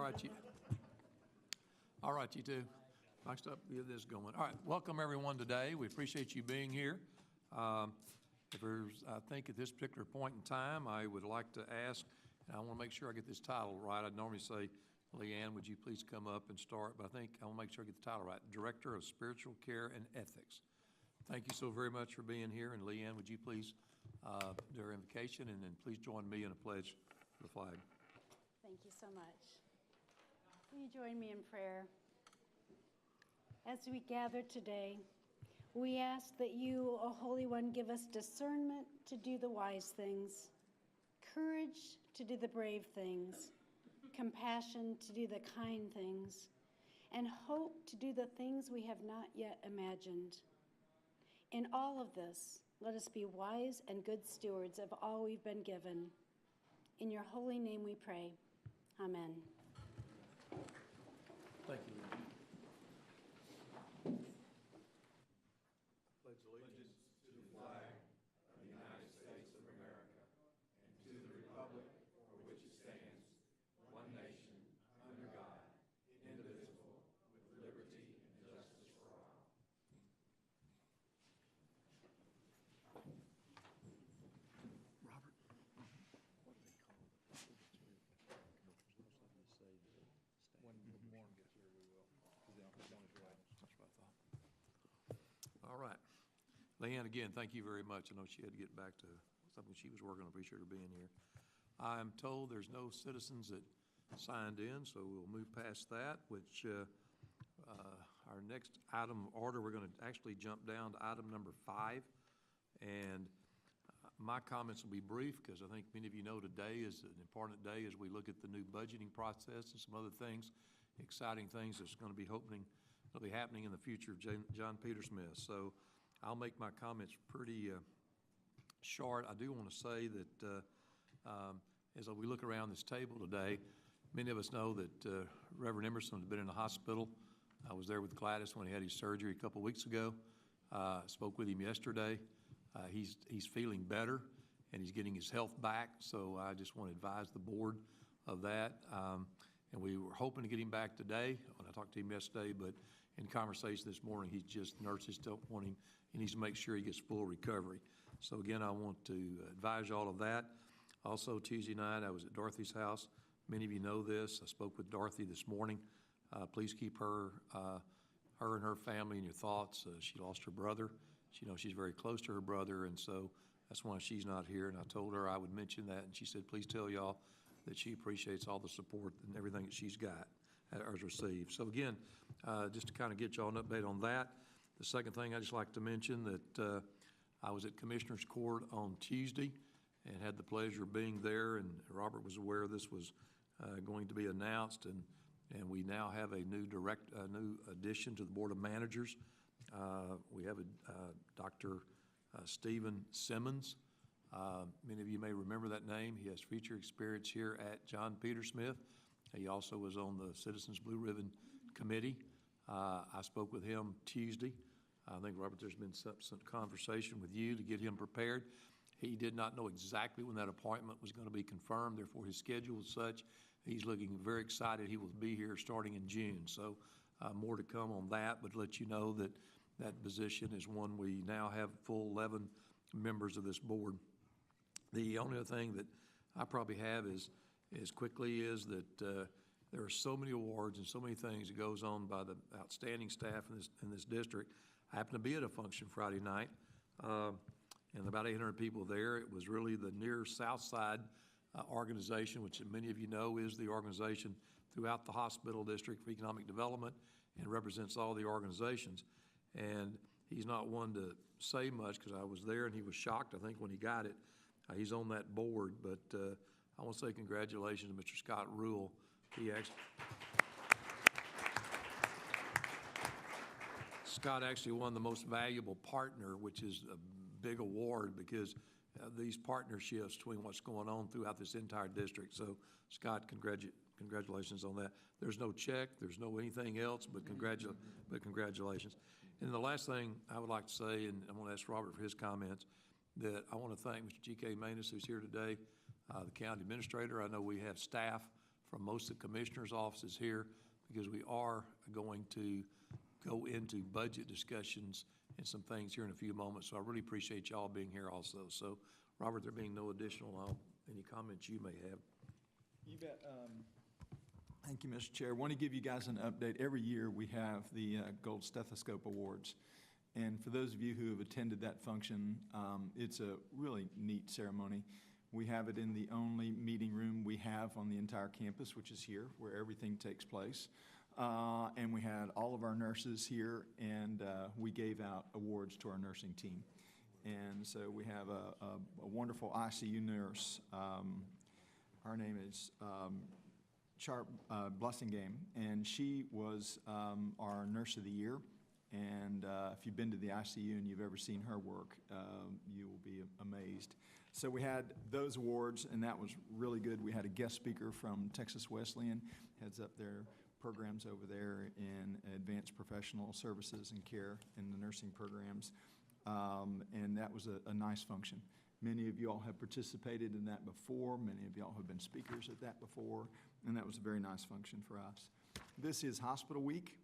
right, you two. Next up, get this going. All right, welcome everyone today. We appreciate you being here. I think at this particular point in time, I would like to ask, and I want to make sure I get this title right. I'd normally say, Leanne, would you please come up and start? But I think I want to make sure I get the title right. Director of Spiritual Care and Ethics. Thank you so very much for being here. And Leanne, would you please do our invocation, and then please join me in a pledge for the flag. Thank you so much. Will you join me in prayer? As we gather today, we ask that you, O Holy One, give us discernment to do the wise things, courage to do the brave things, compassion to do the kind things, and hope to do the things we have not yet imagined. In all of this, let us be wise and good stewards of all we've been given. In your holy name we pray. Amen. Thank you. Pledge allegiance to the flag of the United States of America and to the republic for which it stands, one nation, under God, indivisible, with liberty and justice for all. Robert, what do they call it? When warm gets here, we will. That's what I thought. All right. Leanne, again, thank you very much. I know she had to get back to something she was working on. Appreciate her being here. I'm told there's no citizens that signed in, so we'll move past that, which our next item of order, we're going to actually jump down to item number 5. And my comments will be brief because I think many of you know today is an important day as we look at the new budgeting process and some other things, exciting things that's going to be happening in the future of John Peter Smith. So I'll make my comments pretty short. I do want to say that as we look around this table today, many of us know that Reverend Emerson has been in the hospital. I was there with Gladys when he had his surgery a couple weeks ago. Spoke with him yesterday. He's feeling better, and he's getting his health back. So I just want to advise the board of that. And we were hoping to get him back today when I talked to him yesterday, but in conversation this morning, nurses don't want him. He needs to make sure he gets full recovery. So again, I want to advise you all of that. Also, Tuesday night, I was at Dorothy's house. Many of you know this. I spoke with Dorothy this morning. Please keep her and her family in your thoughts. She lost her brother. She's very close to her brother, and so that's why she's not here. And I told her I would mention that, and she said, please tell y'all that she appreciates all the support and everything that she's got or has received. So again, just to kind of get y'all an update on that. The second thing I'd just like to mention that I was at Commissioner's Court on Tuesday and had the pleasure of being there, and Robert was aware this was going to be announced, and we now have a new addition to the Board of Managers. We have Dr. Stephen Simmons. Many of you may remember that name. He has feature experience here at John Peter Smith. He also was on the Citizens Blue Ribbon Committee. I spoke with him Tuesday. I think, Robert, there's been some conversation with you to get him prepared. He did not know exactly when that appointment was going to be confirmed. Therefore, his schedule was such. He's looking very excited. He will be here starting in June. So more to come on that, but let you know that that position is one we now have full 11 members of this board. The only other thing that I probably have is that there are so many awards and so many things that goes on by the outstanding staff in this district. I happened to be at a function Friday night, and about 800 people there. It was really the Near South Side organization, which many of you know is the organization throughout the hospital district for economic development and represents all the organizations. And he's not one to say much because I was there and he was shocked, I think, when he got it. He's on that board, but I want to say congratulations to Mr. Scott Rule. Scott actually won the most valuable partner, which is a big award because these partnerships between what's going on throughout this entire district. So, Scott, congratulations on that. There's no check, there's no anything else, but congratulations. And the last thing I would like to say, and I want to ask Robert for his comments, that I want to thank Mr. G.K. Manus, who's here today, the county administrator. I know we have staff from most of the commissioners' offices here, because we are going to go into budget discussions and some things here in a few moments. So I really appreciate y'all being here also. So, Robert, there being no additional, any comments you may have? You bet. Thank you, Mr. Chair. I want to give you guys an update. Every year we have the Gold Stethoscope Awards. And for those of you who have attended that function, it's a really neat ceremony. We have it in the only meeting room we have on the entire campus, which is here, where everything takes place. And we had all of our nurses here, and we gave out awards to our nursing team. And so we have a wonderful ICU nurse. Her name is Sharp Blessingame, and she was our Nurse of the Year. And if you've been to the ICU and you've ever seen her work, you will be amazed. So we had those awards, and that was really good. We had a guest speaker from Texas Wesleyan, heads up their programs over there in advanced professional services and care in the nursing programs. And that was a nice function. Many of you all have participated in that before. Many of y'all have been speakers at that before, and that was a very nice function for us. This is Hospital Week.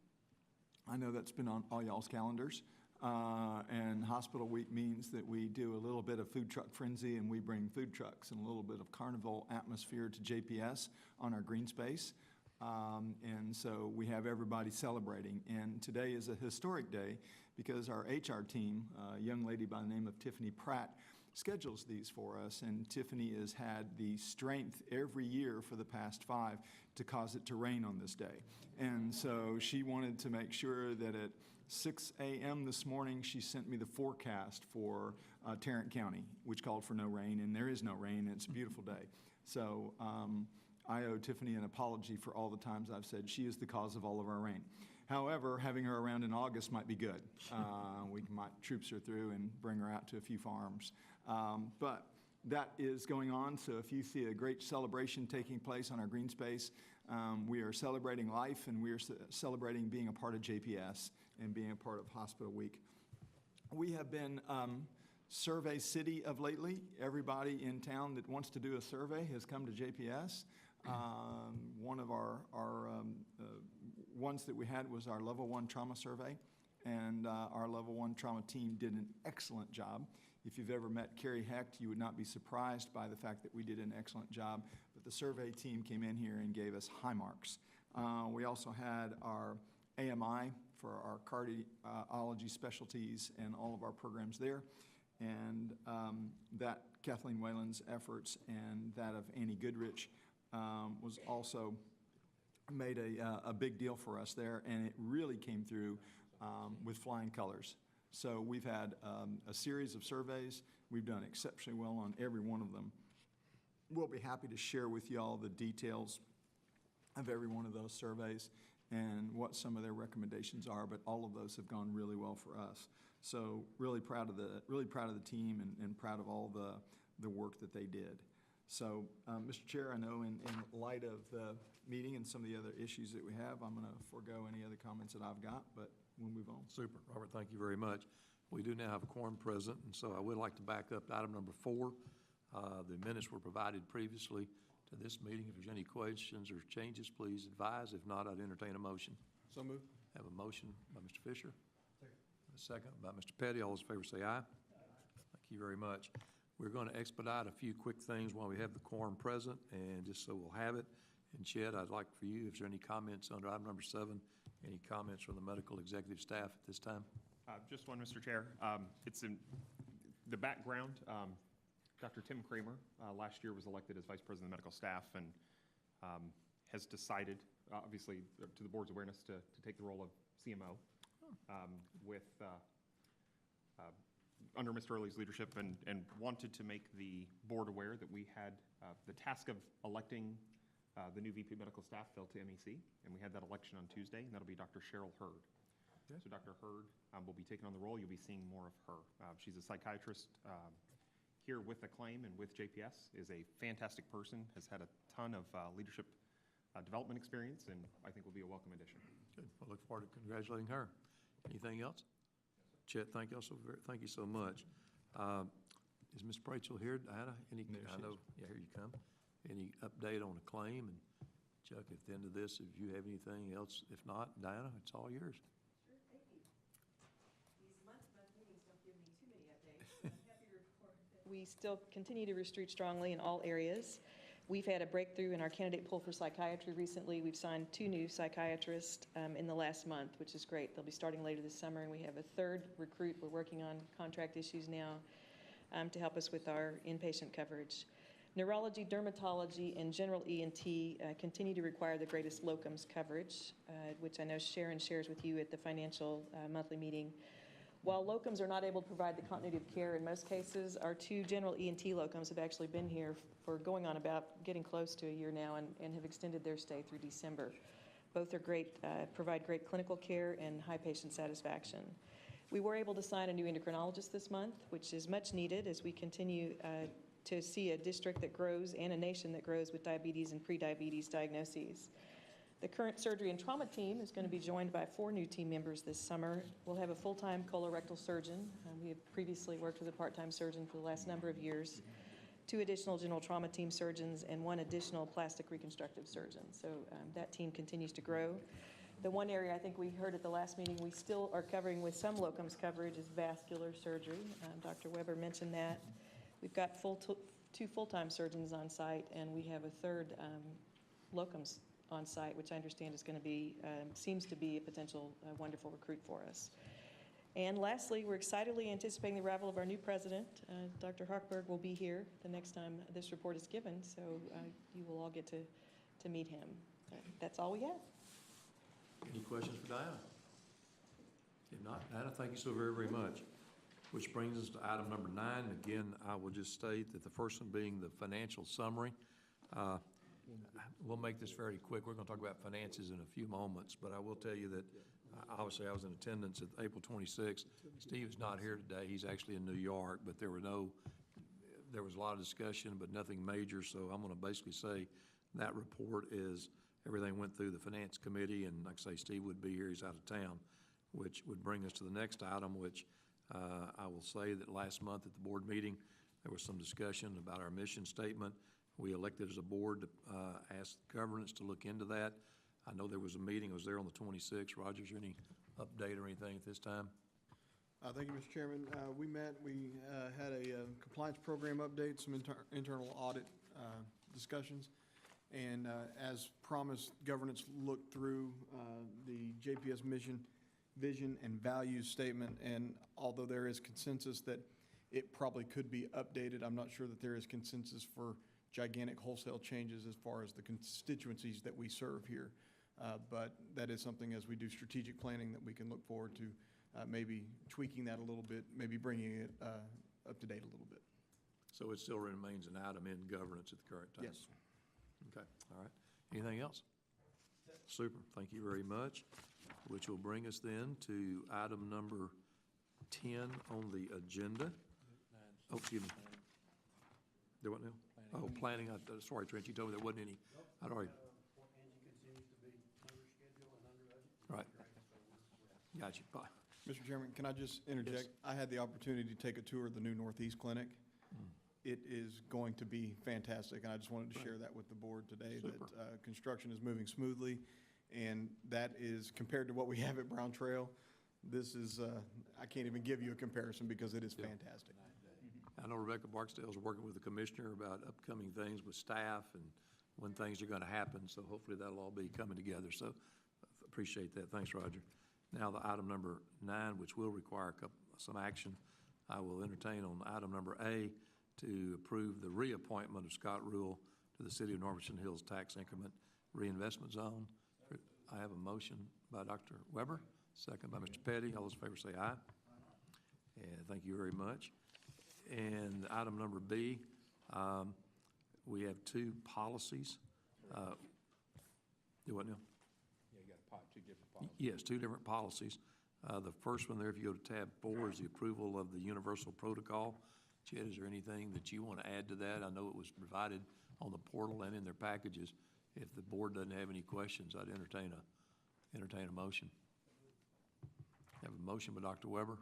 I know that's been on all y'all's calendars. And Hospital Week means that we do a little bit of food truck frenzy, and we bring food trucks and a little bit of carnival atmosphere to JPS on our green space. And so we have everybody celebrating. And today is a historic day because our HR team, a young lady by the name of Tiffany Pratt, schedules these for us. And Tiffany has had the strength every year for the past 5 to cause it to rain on this day. And so she wanted to make sure that at 6 a.m. this morning, she sent me the forecast for Tarrant County, which called for no rain, and there is no rain, and it's a beautiful day. So I owe Tiffany an apology for all the times I've said she is the cause of all of our rain. However, having her around in August might be good. We might troops her through and bring her out to a few farms. But that is going on, so if you see a great celebration taking place on our green space, we are celebrating life, and we are celebrating being a part of JPS and being a part of Hospital Week. We have been Survey City of lately. Everybody in town that wants to do a survey has come to JPS. One of our ones that we had was our Level 1 trauma survey, and our Level 1 trauma team did an excellent job. If you've ever met Carrie Hecht, you would not be surprised by the fact that we did an excellent job, but the survey team came in here and gave us high marks. We also had our AMI for our cardiology specialties and all of our programs there, and that Kathleen Whalen's efforts and that of Annie Goodrich was also made a big deal for us there, and it really came through with flying colors. So we've had a series of surveys. We've done exceptionally well on every one of them. We'll be happy to share with y'all the details of every one of those surveys and what some of their recommendations are, but all of those have gone really well for us. So really proud of the team and proud of all the work that they did. So, Mr. Chair, I know in light of the meeting and some of the other issues that we have, I'm going to forego any other comments that I've got, but we'll move on. Super. Robert, thank you very much. We do now have a quorum present, and so I would like to back up to item number 4. The minutes were provided previously to this meeting. If there's any questions or changes, please advise. If not, I'd entertain a motion. So moved. Have a motion by Mr. Fisher. A second by Mr. Petty. All those in favor say aye. Thank you very much. We're going to expedite a few quick things while we have the quorum present, and just so we'll have it. And Chet, I'd like for you, if there are any comments under item number 7, any comments from the medical executive staff at this time? Just one, Mr. Chair. It's in the background. Dr. Tim Kramer last year was elected as Vice President of Medical Staff and has decided, obviously, to the board's awareness, to take the role of CMO under Mr. Early's leadership, and wanted to make the board aware that we had the task of electing the new VP Medical Staff fell to MEC, and we had that election on Tuesday, and that'll be Dr. Cheryl Hurd. Okay. So Dr. Hurd will be taking on the role. You'll be seeing more of her. She's a psychiatrist here with Acclaim and with JPS, is a fantastic person, has had a ton of leadership development experience, and I think will be a welcome addition. Good. I look forward to congratulating her. Anything else? Chet, thank you so much. Is Ms. Rachel here, Diana? I know, yeah, here you come. Any update on Acclaim and Chuck, at the end of this, if you have anything else, if not, Diana, it's all yours. Sure, thank you. These month meetings don't give me too many updates, but I'm happy to report that we still continue to recruit strongly in all areas. We've had a breakthrough in our candidate pool for psychiatry recently. We've signed 2 new psychiatrists in the last month, which is great. They'll be starting later this summer, and we have a 3rd recruit. We're working on contract issues now to help us with our inpatient coverage. Neurology, dermatology, and general ENT continue to require the greatest locums coverage, which I know Sharon shares with you at the financial monthly meeting. While locums are not able to provide the continuity of care in most cases, our 2 general ENT locums have actually been here for going on about getting close to a year now and have extended their stay through December. Both are great, provide great clinical care and high patient satisfaction. We were able to sign a new endocrinologist this month, which is much needed as we continue to see a district that grows and a nation that grows with diabetes and prediabetes diagnoses. The current surgery and trauma team is going to be joined by 4 new team members this summer. We'll have a full-time colorectal surgeon. We have previously worked with a part-time surgeon for the last number of years, 2 additional general trauma team surgeons, and 1 additional plastic reconstructive surgeon. So that team continues to grow. The one area I think we heard at the last meeting we still are covering with some locums coverage is vascular surgery. Dr. Weber mentioned that. We've got 2 full-time surgeons on site, and we have a 3rd locums on site, which I understand is going to be, seems to be a potential wonderful recruit for us. And lastly, we're excitedly anticipating the arrival of our new president. Dr. Hochberg will be here the next time this report is given, so you will all get to meet him. That's all we have. Any questions for Diana? If not, Diana, thank you so very, very much. Which brings us to item number 9. Again, I will just state that the first one being the financial summary. We'll make this very quick. We're going to talk about finances in a few moments, but I will tell you that obviously I was in attendance at April 26th. Steve is not here today. He's actually in New York, but there was a lot of discussion, but nothing major. So I'm going to basically say that report is everything went through the finance committee, and like I say, Steve would be here. He's out of town, which would bring us to the next item, which I will say that last month at the board meeting, there was some discussion about our mission statement. We elected as a board to ask governance to look into that. I know there was a meeting. I was there on the 26th. Roger, is there any update or anything at this time? Thank you, Mr. Chairman. We met. We had a compliance program update, some internal audit discussions. And as promised, governance looked through the JPS mission, vision, and values statement. And although there is consensus that it probably could be updated, I'm not sure that there is consensus for gigantic wholesale changes as far as the constituencies that we serve here. But that is something as we do strategic planning that we can look forward to maybe tweaking that a little bit, maybe bringing it up to date a little bit. So it still remains an item in governance at the current time? Yes. Okay, all right. Anything else? Super, thank you very much, which will bring us then to item number 10 on the agenda. Oh, excuse me. There what now? Oh, planning. Sorry, Trent, you told me there wasn't any. I'd already. Right. Got you. Bye. Mr. Chairman, can I just interject? Yes. I had the opportunity to take a tour of the new Northeast Clinic. It is going to be fantastic, and I just wanted to share that with the board today. Super. That construction is moving smoothly, and that is, compared to what we have at Brown Trail, this is, I can't even give you a comparison because it is fantastic. I know Rebecca Barksdale is working with the commissioner about upcoming things with staff and when things are going to happen, so hopefully that'll all be coming together. So appreciate that. Thanks, Roger. Now the item number 9, which will require some action, I will entertain on item number A to approve the reappointment of Scott Rule to the City of Normanton Hills Tax Increment Reinvestment Zone. I have a motion by Dr. Weber, second by Mr. Petty. All those in favor say aye. And thank you very much. And item number B, we have 2 policies. Do what now? Yeah, you got 2 different policies. Yes, 2 different policies. The first one there, if you go to tab 4, is the approval of the universal protocol. Chet, is there anything that you want to add to that? I know it was provided on the portal and in their packages. If the board doesn't have any questions, I'd entertain a motion. Have a motion by Dr. Weber.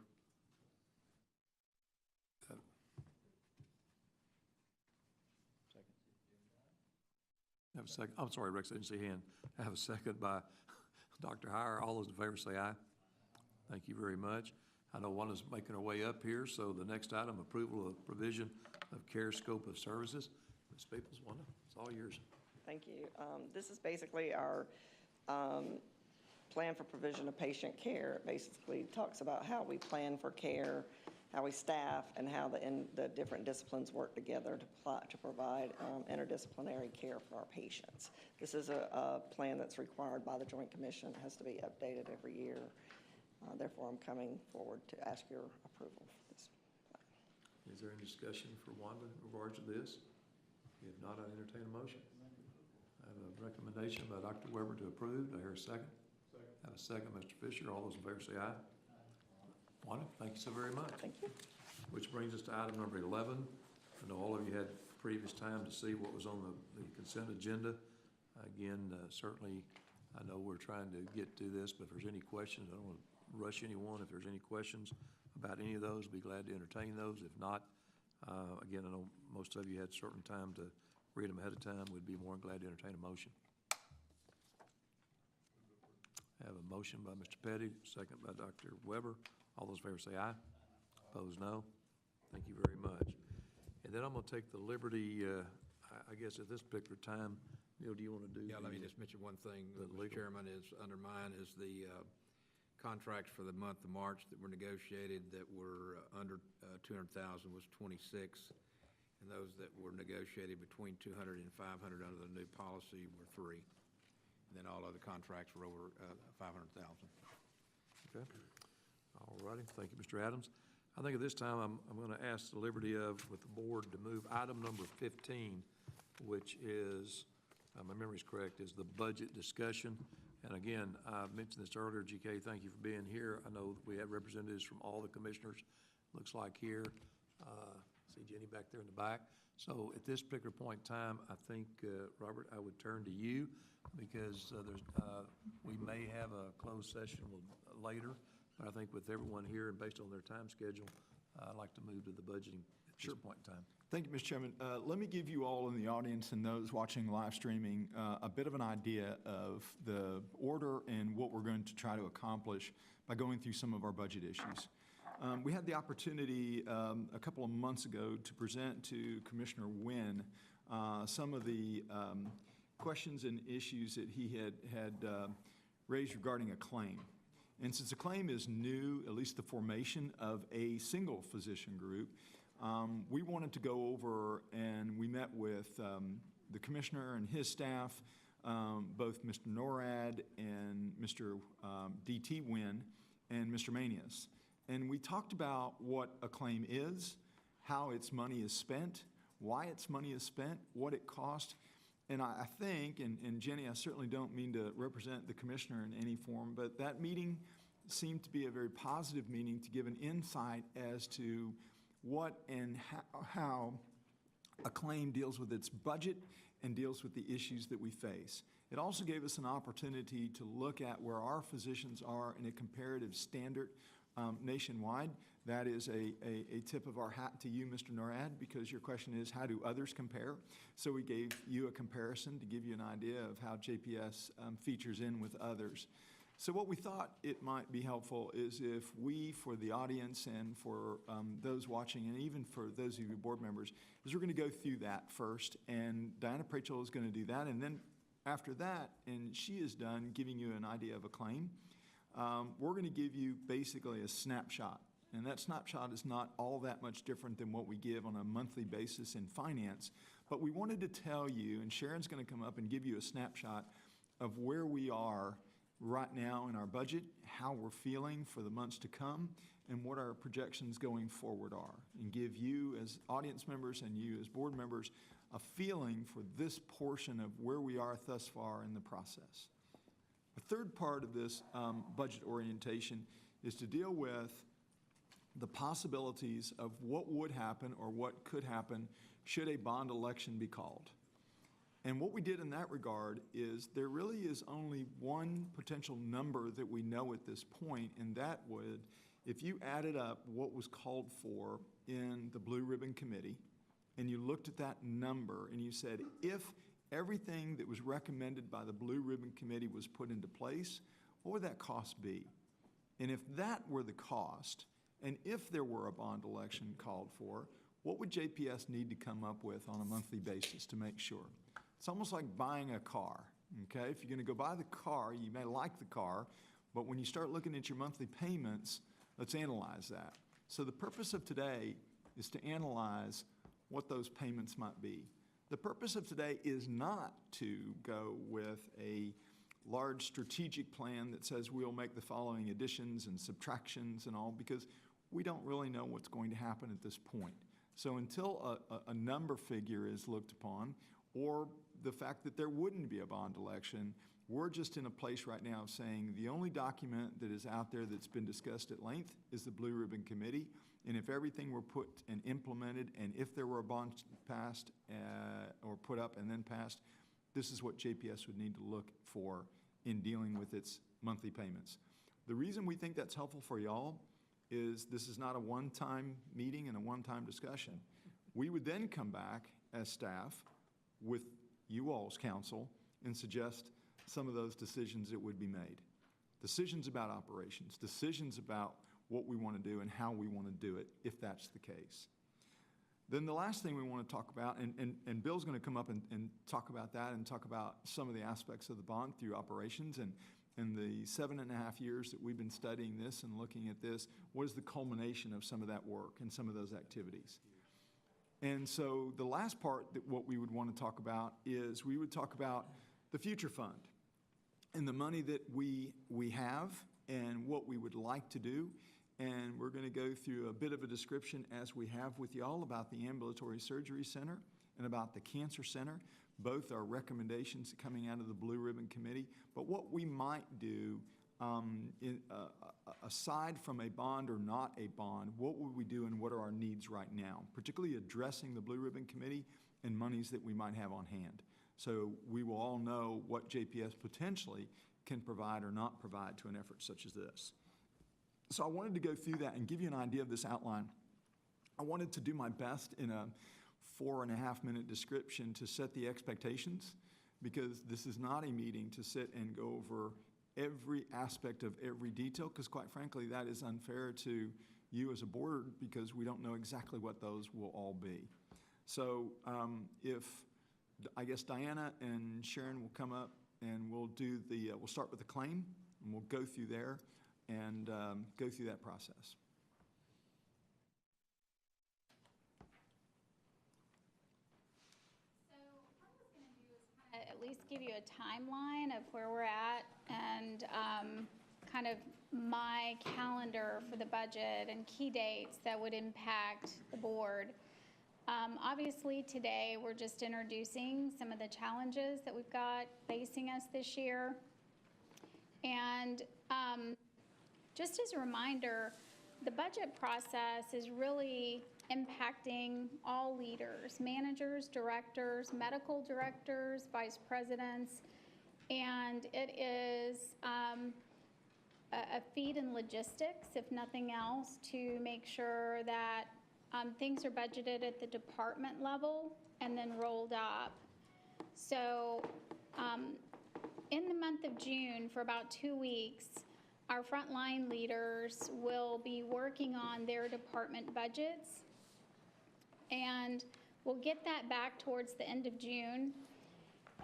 Have a second, I'm sorry, Rex, I didn't see a hand. Have a second by Dr. Hire. All those in favor say aye. Thank you very much. I know Wanda's making her way up here, so the next item, approval of provision of care scope of services. Ms. Peoples, Wanda, it's all yours. Thank you. This is basically our plan for provision of patient care. It basically talks about how we plan for care, how we staff, and how the different disciplines work together to provide interdisciplinary care for our patients. This is a plan that's required by the Joint Commission. It has to be updated every year. Therefore, I'm coming forward to ask your approval for this plan. Is there any discussion for Wanda in regards to this? If not, I entertain a motion. I have a recommendation by Dr. Weber to approve. Do I hear a second? Second. I have a second, Mr. Fisher. All those in favor say aye. Wanda, thank you so very much. Thank you. Which brings us to item number 11. I know all of you had previous time to see what was on the consent agenda. Again, certainly, I know we're trying to get to this, but if there's any questions, I don't want to rush anyone. If there's any questions about any of those, be glad to entertain those. If not, again, I know most of you had certain time to read them ahead of time. We'd be more than glad to entertain a motion. I have a motion by Mr. Petty, second by Dr. Weber. All those in favor say aye. Opposed, no. Thank you very much. And then I'm going to take the liberty, I guess at this particular time, Neil, do you want to do? Yeah, let me just mention one thing, the Mr. legal. Chairman, is under mine is the contracts for the month of March that were negotiated that were under 200,000 was 26, and those that were negotiated between 200 and 500 under the new policy were 3. And then all other contracts were over 500,000. Okay. All righty. Thank you, Mr. Adams. I think at this time, I'm going to ask the liberty of, with the board, to move item number 15, which is, my memory's correct, is the budget discussion. And again, I mentioned this earlier, GK, thank you for being here. I know we have representatives from all the commissioners, looks like here. See Jenny back there in the back. So at this particular point in time, I think, Robert, I would turn to you because we may have a closed session later, but I think with everyone here and based on their time schedule, I'd like to move to the budgeting at this point in time. Thank you, Mr. Chairman. Let me give you all in the audience and those watching live streaming a bit of an idea of the order and what we're going to try to accomplish by going through some of our budget issues. We had the opportunity a couple of months ago to present to Commissioner Wynn some of the questions and issues that he had raised regarding a claim. And since the claim is new, at least the formation of a single physician group, we wanted to go over and we met with the commissioner and his staff, both Mr. Norad and Mr. D.T. Wynn and Mr. Manias. And we talked about what a claim is, how its money is spent, why its money is spent, what it costs. And I think, and Jenny, I certainly don't mean to represent the commissioner in any form, but that meeting seemed to be a very positive meeting to give an insight as to what and how a claim deals with its budget and deals with the issues that we face. It also gave us an opportunity to look at where our physicians are in a comparative standard nationwide. That is a tip of our hat to you, Mr. Norad, because your question is, how do others compare? So we gave you a comparison to give you an idea of how JPS features in with others. So what we thought it might be helpful is if we, for the audience and for those watching, and even for those of you board members, is we're going to go through that first, and Diana Prachel is going to do that, and then after that, and she is done giving you an idea of a claim, we're going to give you basically a snapshot. And that snapshot is not all that much different than what we give on a monthly basis in finance. But we wanted to tell you, and Sharon's going to come up and give you a snapshot of where we are right now in our budget, how we're feeling for the months to come, and what our projections going forward are, and give you as audience members and you as board members a feeling for this portion of where we are thus far in the process. The third part of this budget orientation is to deal with the possibilities of what would happen or what could happen should a bond election be called. And what we did in that regard is there really is only one potential number that we know at this point, and that would, if you added up what was called for in the Blue Ribbon Committee, and you looked at that number and you said, if everything that was recommended by the Blue Ribbon Committee was put into place, what would that cost be? And if that were the cost, and if there were a bond election called for, what would JPS need to come up with on a monthly basis to make sure? It's almost like buying a car, okay? If you're gonna go buy the car, you may like the car, but when you start looking at your monthly payments, let's analyze that. So the purpose of today is to analyze what those payments might be. The purpose of today is not to go with a large strategic plan that says we'll make the following additions and subtractions and all, because we don't really know what's going to happen at this point. So until a number figure is looked upon, or the fact that there wouldn't be a bond election, we're just in a place right now of saying the only document that is out there that's been discussed at length is the Blue Ribbon Committee. And if everything were put and implemented, and if there were a bond passed or put up and then passed, this is what JPS would need to look for in dealing with its monthly payments. The reason we think that's helpful for y'all is this is not a one-time meeting and a one-time discussion. We would then come back as staff with you all's counsel and suggest some of those decisions that would be made. Decisions about operations, decisions about what we want to do and how we want to do it, if that's the case. Then the last thing we want to talk about, and Bill's going to come up and talk about that and talk about some of the aspects of the bond through operations, and the 7.5 years that we've been studying this and looking at this, what is the culmination of some of that work and some of those activities? And so the last part that what we would want to talk about is we would talk about the future fund and the money that we have and what we would like to do. And we're going to go through a bit of a description, as we have with y'all, about the Ambulatory Surgery Center and about the Cancer Center. Both are recommendations coming out of the Blue Ribbon Committee. But what we might do, aside from a bond or not a bond, what would we do and what are our needs right now, particularly addressing the Blue Ribbon Committee and monies that we might have on hand. So we will all know what JPS potentially can provide or not provide to an effort such as this. So I wanted to go through that and give you an idea of this outline. I wanted to do my best in a 4.5-minute description to set the expectations, because this is not a meeting to sit and go over every aspect of every detail, because quite frankly, that is unfair to you as a board, because we don't know exactly what those will all be. So I guess Diana and Sharon will come up and we'll start with the claim, and we'll go through there and go through that process. So what I was going to do is kind of at least give you a timeline of where we're at, and kind of my calendar for the budget and key dates that would impact the board. Obviously today we're just introducing some of the challenges that we've got facing us this year. And just as a reminder, the budget process is really impacting all leaders, managers, directors, medical directors, vice presidents, and it is a feed in logistics, if nothing else, to make sure that things are budgeted at the department level and then rolled up. So in the month of June, for about 2 weeks, our frontline leaders will be working on their department budgets, and we'll get that back towards the end of June.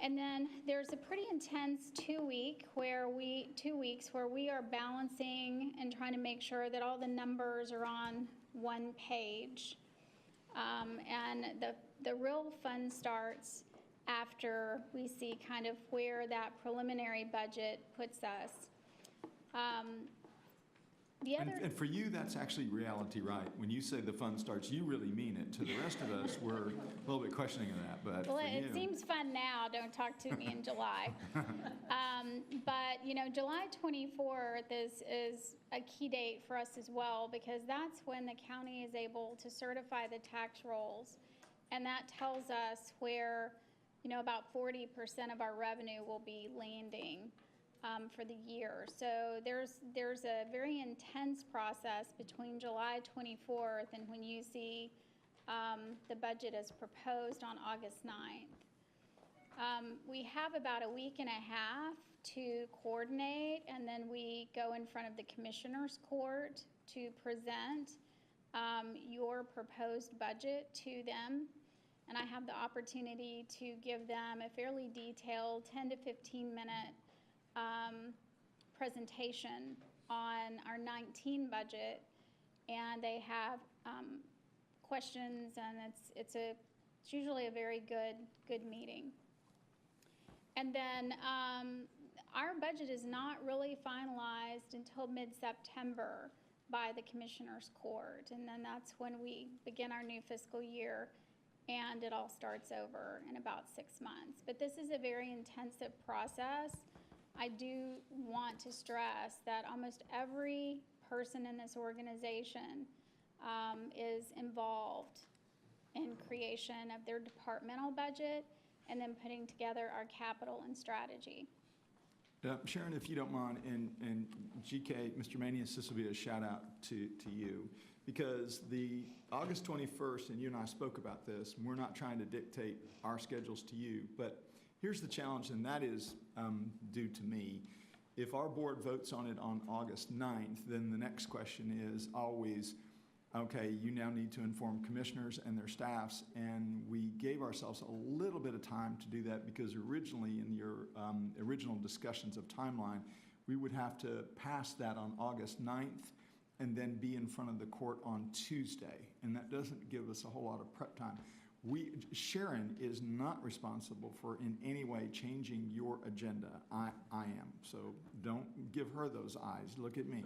And then there's a pretty intense 2 weeks where we are balancing and trying to make sure that all the numbers are on one page. And the real fun starts after we see kind of where that preliminary budget puts us. And for you, that's actually reality, right? When you say the fun starts, you really mean it. To the rest of us, we're a little bit questioning of that, but well, for it you. seems fun now. Don't talk to me in July. But, you know, July 24th is a key date for us as well, because that's when the county is able to certify the tax rolls. And that tells us where, you know, about 40% of our revenue will be landing for the year. So there's a very intense process between July 24th and when you see the budget as proposed on August 9th. We have about a week and a half to coordinate, and then we go in front of the Commissioners Court to present your proposed budget to them. And I have the opportunity to give them a fairly detailed 10 to 15 minute presentation on our 19 budget. And they have questions, and it's usually a very good meeting. And then our budget is not really finalized until mid-September by the Commissioners Court. And then that's when we begin our new fiscal year, and it all starts over in about 6 months. But this is a very intensive process. I do want to stress that almost every person in this organization is involved in creation of their departmental budget and then putting together our capital and strategy. Sharon, if you don't mind, and GK, Mr. Manius, this will be a shout out to you, because the August 21st, and you and I spoke about this, and we're not trying to dictate our schedules to you, but here's the challenge, and that is due to me. If our board votes on it on August 9th, then the next question is always, okay, you now need to inform commissioners and their staffs, and we gave ourselves a little bit of time to do that because originally in your original discussions of timeline, we would have to pass that on August 9th and then be in front of the court on Tuesday, and that doesn't give us a whole lot of prep time. Sharon is not responsible for in any way changing your agenda. I am, so don't give her those eyes. Look at me.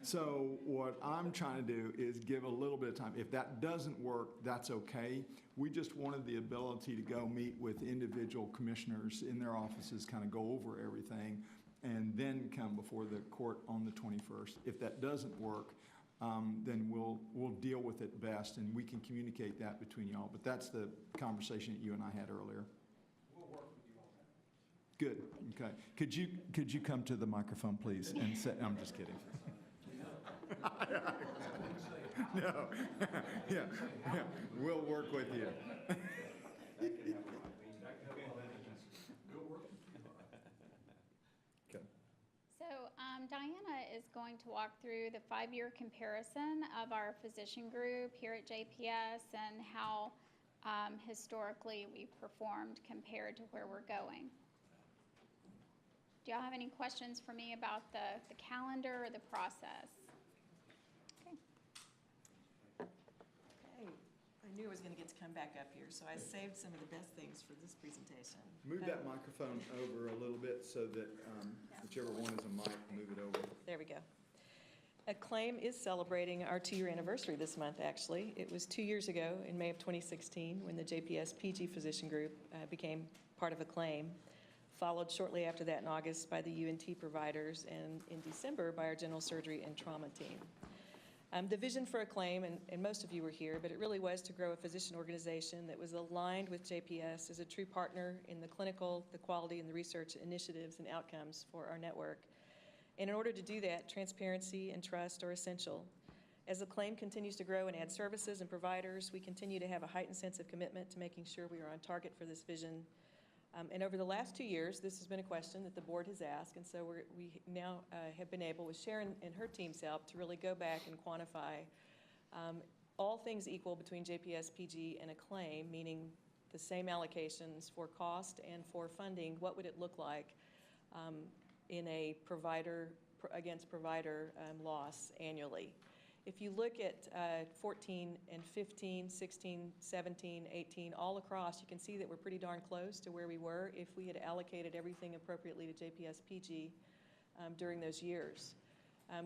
So what I'm trying to do is give a little bit of time. If that doesn't work, that's okay. We just wanted the ability to go meet with individual commissioners in their offices, kind of go over everything, and then come before the court on the 21st. If that doesn't work, then we'll deal with it best, and we can communicate that between y'all. But that's the conversation that you and I had earlier. We'll work with you on that. Good. Okay. Could you come to the microphone, please? And say, I'm just kidding. No. Yeah. We'll work with you. So Diana is going to walk through the 5-year comparison of our physician group here at JPS and how historically we performed compared to where we're going. Do y'all have any questions for me about the calendar or the process? Okay. Okay, I knew I was going to get to come back up here, so I saved some of the best things for this presentation. Move that microphone over a little bit so that whichever one is a mic, move it over. There we go. Acclaim is celebrating our 2-year anniversary this month, actually. It was 2 years ago, in May of 2016, when the JPS PG Physician Group became part of Acclaim, followed shortly after that in August by the UNT providers, and in December by our general surgery and trauma team. The vision for Acclaim, and most of you were here, but it really was to grow a physician organization that was aligned with JPS as a true partner in the clinical, the quality, and the research initiatives and outcomes for our network. And in order to do that, transparency and trust are essential. As Acclaim continues to grow and add services and providers, we continue to have a heightened sense of commitment to making sure we are on target for this vision. And over the last 2 years, this has been a question that the board has asked, and so we now have been able, with Sharon and her team's help, to really go back and quantify all things equal between JPS, PG, and Acclaim, meaning the same allocations for cost and for funding. What would it look like in a provider against provider loss annually? If you look at 14 and 15, 16, 17, 18, all across, you can see that we're pretty darn close to where we were if we had allocated everything appropriately to JPS PG during those years.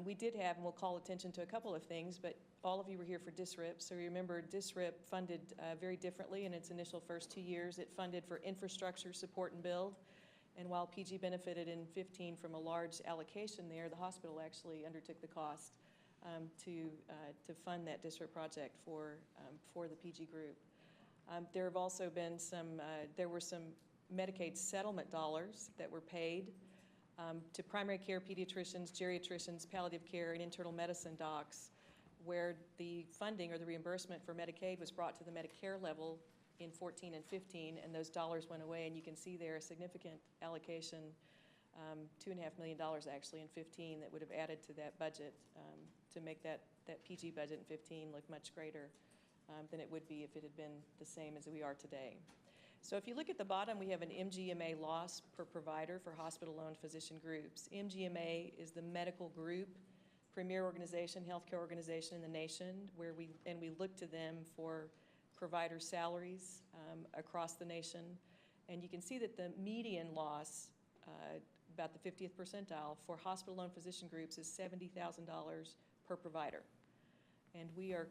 We did have, and we'll call attention to a couple of things, but all of you were here for DSRIP, so remember DSRIP funded very differently in its initial first 2 years. It funded for infrastructure, support, and build. And while PG benefited in 15 from a large allocation there, the hospital actually undertook the cost to fund that district project for the PG group. There have also been there were some Medicaid settlement dollars that were paid to primary care pediatricians, geriatricians, palliative care, and internal medicine docs, where the funding or the reimbursement for Medicaid was brought to the Medicare level in 14 and 15, and those dollars went away, and you can see there a significant allocation, $2.5 million actually in 15, that would have added to that budget to make that PG budget in 15 look much greater than it would be if it had been the same as we are today. So if you look at the bottom, we have an MGMA loss per provider for hospital-owned physician groups. MGMA is the medical group, premier organization, healthcare organization in the nation, where we look to them for provider salaries across the nation. And you can see that the median loss, about the 50th percentile, for hospital-owned physician groups is $70,000 per provider. And we are,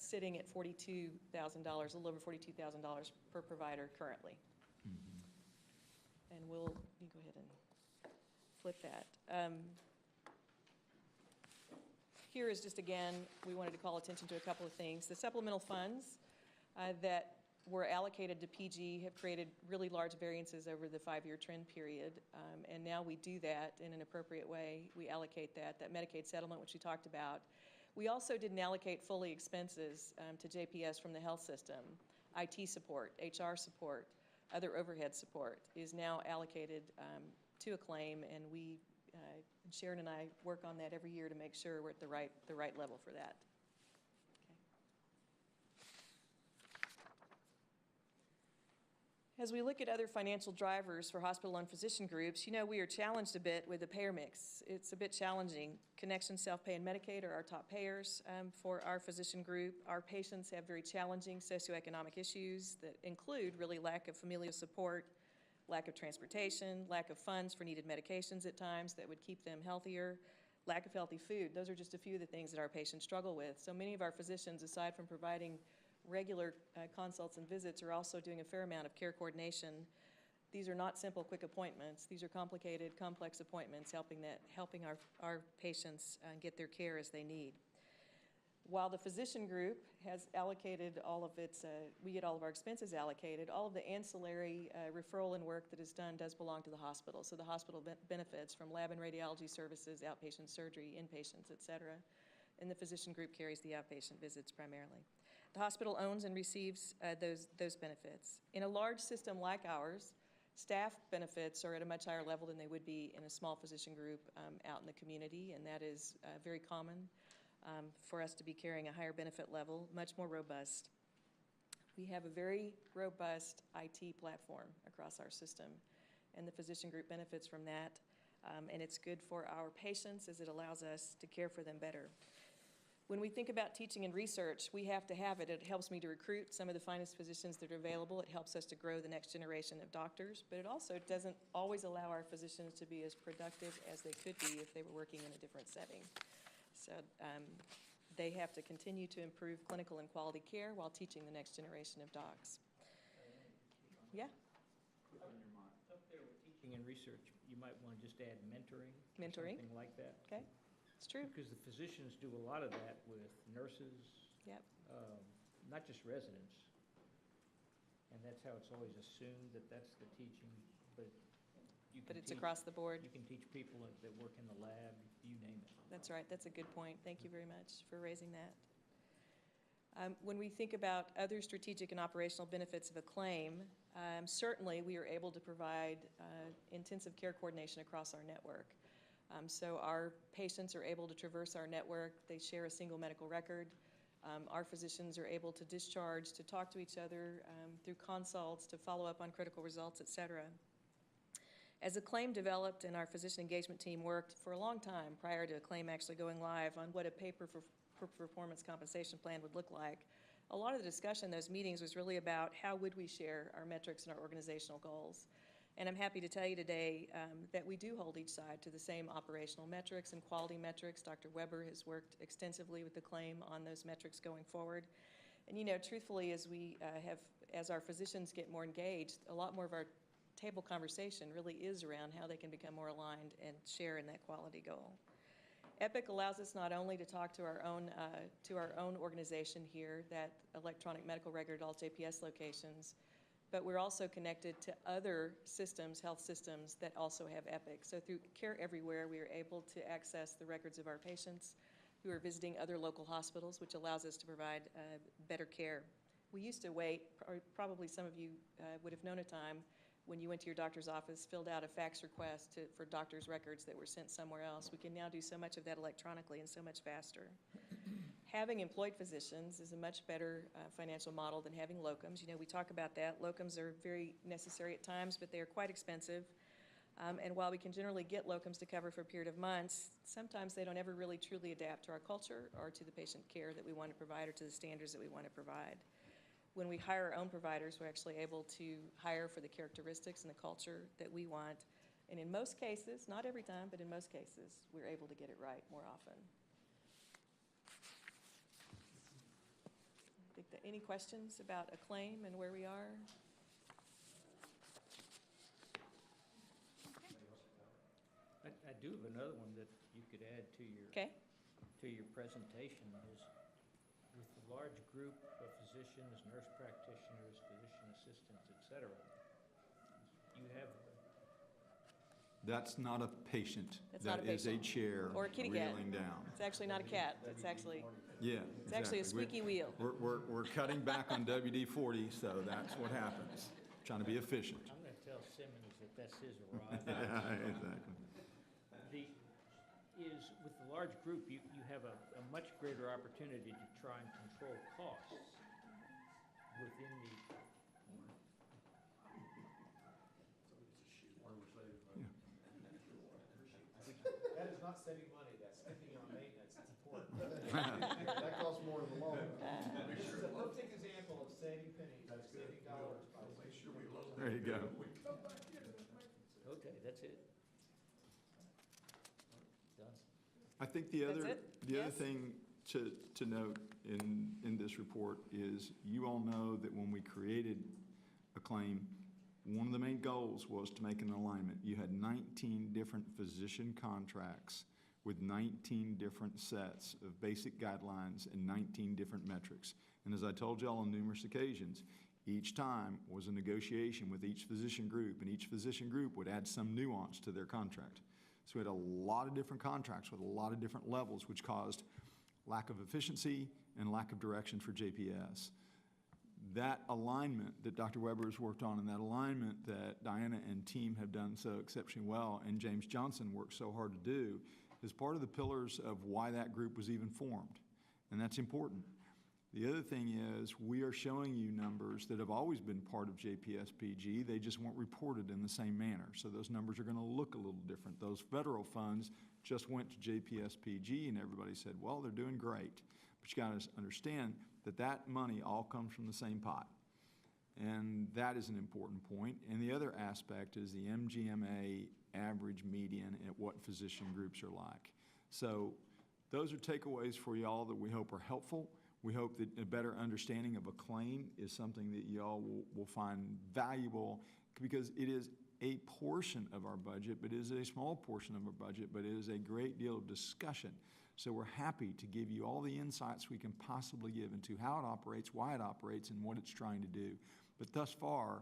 sitting at $42,000, a little over $42,000 per provider currently. And you go ahead and flip that. Here is just, again, we wanted to call attention to a couple of things. The supplemental funds that were allocated to PG have created really large variances over the 5-year trend period, and now we do that in an appropriate way. We allocate that Medicaid settlement, which we talked about. We also didn't allocate fully expenses to JPS from the health system. IT support, HR support, other overhead support is now allocated to a claim, and Sharon and I work on that every year to make sure we're at the right level for that. As we look at other financial drivers for hospital-owned physician groups, we are challenged a bit with the payer mix. It's a bit challenging. Connection, self-pay, and Medicaid are our top payers for our physician group. Our patients have very challenging socioeconomic issues that include really lack of familial support, lack of transportation, lack of funds for needed medications at times that would keep them healthier, lack of healthy food. Those are just a few of the things that our patients struggle with. So many of our physicians, aside from providing regular consults and visits, are also doing a fair amount of care coordination. These are not simple, quick appointments. These are complicated, complex appointments helping our patients get their care as they need. While the physician group has allocated all of its, we get all of our expenses allocated, all of the ancillary referral and work that is done does belong to the hospital. So the hospital benefits from lab and radiology services, outpatient surgery, inpatients, et cetera. And the physician group carries the outpatient visits primarily. The hospital owns and receives those benefits. In a large system like ours, staff benefits are at a much higher level than they would be in a small physician group out in the community, and that is very common for us to be carrying a higher benefit level, much more robust. We have a very robust IT platform across our system, and the physician group benefits from that, and it's good for our patients as it allows us to care for them better. When we think about teaching and research, we have to have it. It helps me to recruit some of the finest physicians that are available. It helps us to grow the next generation of doctors, but it also doesn't always allow our physicians to be as productive as they could be if they were working in a different setting. So they have to continue to improve clinical and quality care while teaching the next generation of docs. Yeah? Up there with teaching and research, you might want to just add mentoring. Mentoring. Something like that. Okay, it's true. Because the physicians do a lot of that with nurses. Yep. Not just residents. And that's how it's always assumed that that's the teaching, but you can But it's teach- across the board. You can teach people that work in the lab, you name it. That's right. That's a good point. Thank you very much for raising that. When we think about other strategic and operational benefits of a claim, certainly we are able to provide intensive care coordination across our network. So our patients are able to traverse our network. They share a single medical record. Our physicians are able to discharge, to talk to each other through consults, to follow up on critical results, et cetera. As a claim developed and our physician engagement team worked for a long time prior to a claim actually going live on what a pay-for-performance compensation plan would look like, a lot of the discussion in those meetings was really about how would we share our metrics and our organizational goals. And I'm happy to tell you today that we do hold each side to the same operational metrics and quality metrics. Dr. Weber has worked extensively with the claim on those metrics going forward. And truthfully, as our physicians get more engaged, a lot more of our table conversation really is around how they can become more aligned and share in that quality goal. Epic allows us not only to talk to our own organization here, that electronic medical record at all JPS locations, but we're also connected to other systems, health systems, that also have Epic. So through Care Everywhere, we are able to access the records of our patients who are visiting other local hospitals, which allows us to provide better care We used to wait, or probably some of you would have known a time when you went to your doctor's office, filled out a fax request for doctor's records that were sent somewhere else. We can now do so much of that electronically and so much faster. Having employed physicians is a much better financial model than having locums. You know, we talk about that. Locums are very necessary at times, but they are quite expensive. And while we can generally get locums to cover for a period of months, sometimes they don't ever really truly adapt to our culture or to the patient care that we want to provide or to the standards that we want to provide. When we hire our own providers, we're actually able to hire for the characteristics and the culture that we want. And in most cases, not every time, but in most cases, we're able to get it right more often. Any questions about a claim and where we are? I do have another one that you could add to your presentation is with the large group of physicians, nurse practitioners, physician assistants, et cetera, you have. That's not a patient. That's not a That is a patient. chair Or a kitty cat. reeling down. It's actually not a cat. It's actually, Yeah, it's actually a exactly. squeaky wheel. We're cutting back on WD-40, so that's what happens. Trying to be efficient. I'm going to tell Simmons that that's his rod. Yeah, exactly. With the large group, you have a much greater opportunity to try and control costs within the. That is not saving money, that's spending on maintenance, it's important. That costs more in the long run. This is a perfect example of saving pennies, saving dollars by making sure we load. There you go. Okay, that's it. Done. I think the other Yes? thing to note in this report is you all know that when we created a claim, one of the main goals was to make an alignment. You had 19 different physician contracts with 19 different sets of basic guidelines and 19 different metrics. And as I told y'all on numerous occasions, each time was a negotiation with each physician group, and each physician group would add some nuance to their contract. So we had a lot of different contracts with a lot of different levels, which caused lack of efficiency and lack of direction for JPS. That alignment that Dr. Weber has worked on and that alignment that Diana and team have done so exceptionally well and James Johnson worked so hard to do is part of the pillars of why that group was even formed. And that's important. The other thing is we are showing you numbers that have always been part of JPS PG. They just weren't reported in the same manner. So those numbers are going to look a little different. Those federal funds just went to JPS PG and everybody said, well, they're doing great. But you got to understand that that money all comes from the same pot. And that is an important point. And the other aspect is the MGMA average median at what physician groups are like. So those are takeaways for y'all that we hope are helpful. We hope that a better understanding of a claim is something that y'all will find valuable because it is a portion of our budget, but it is a small portion of our budget, but it is a great deal of discussion. So we're happy to give you all the insights we can possibly give into how it operates, why it operates, and what it's trying to do. But thus far,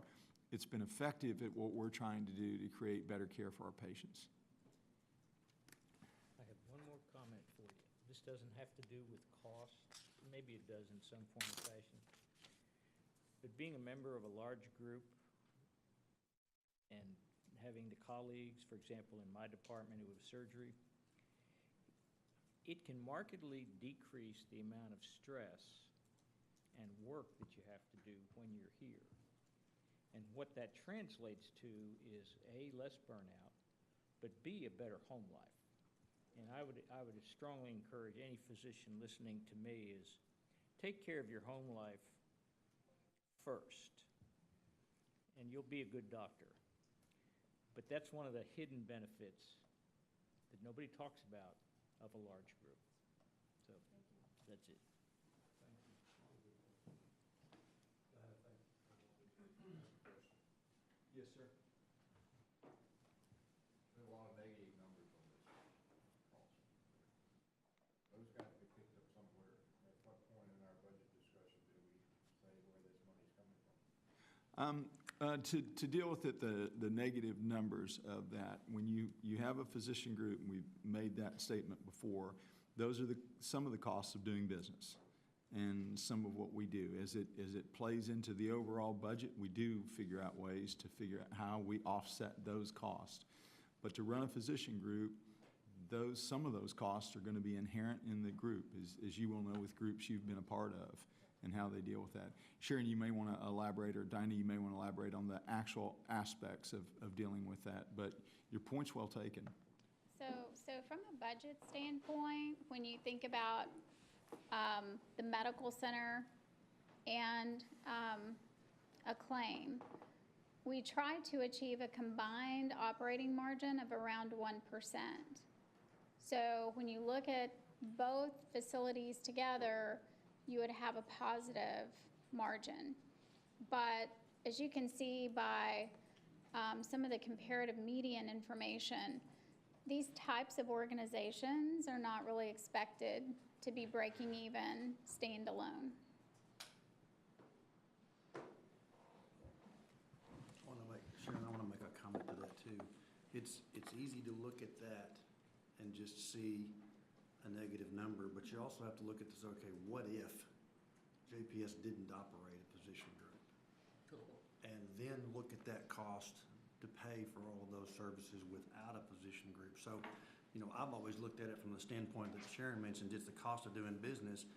it's been effective at what we're trying to do to create better care for our patients. I have one more comment for you. This doesn't have to do with cost. Maybe it does in some form or fashion. But being a member of a large group and having the colleagues, for example, in my department who have surgery, it can markedly decrease the amount of stress and work that you have to do when you're here. And what that translates to is A, less burnout, but B, a better home life. And I would strongly encourage any physician listening to me is take care of your home life first, and you'll be a good doctor. But that's one of the hidden benefits that nobody talks about of a large group. So that's it. Yes, sir. There's a lot of negative numbers on this also. Those got to be picked up somewhere. At what point in our budget discussion do we say where this money's coming from? To deal with it, the negative numbers of that, when you have a physician group, and we've made that statement before, those are some of the costs of doing business. and some of what we do. As it plays into the overall budget, we do figure out ways to figure out how we offset those costs. But to run a physician group, some of those costs are going to be inherent in the group, as you will know with groups you've been a part of and how they deal with that. Sharon, you may want to elaborate, or Dinah, you may want to elaborate on the actual aspects of dealing with that, but your point's well taken. So from a budget standpoint, when you think about the medical center and a claim, we try to achieve a combined operating margin of around 1%. So when you look at both facilities together, you would have a positive margin. But as you can see by some of the comparative median information, these types of organizations are not really expected to be breaking even standalone. Sharon, I want to make a comment to that too. It's easy to look at that and just see a negative number, but you also have to look at this, okay, what if JPS didn't operate a physician group? And then look at that cost to pay for all of those services without a physician group. So, I've always looked at it from the standpoint that Sharon mentioned, it's the cost of doing business,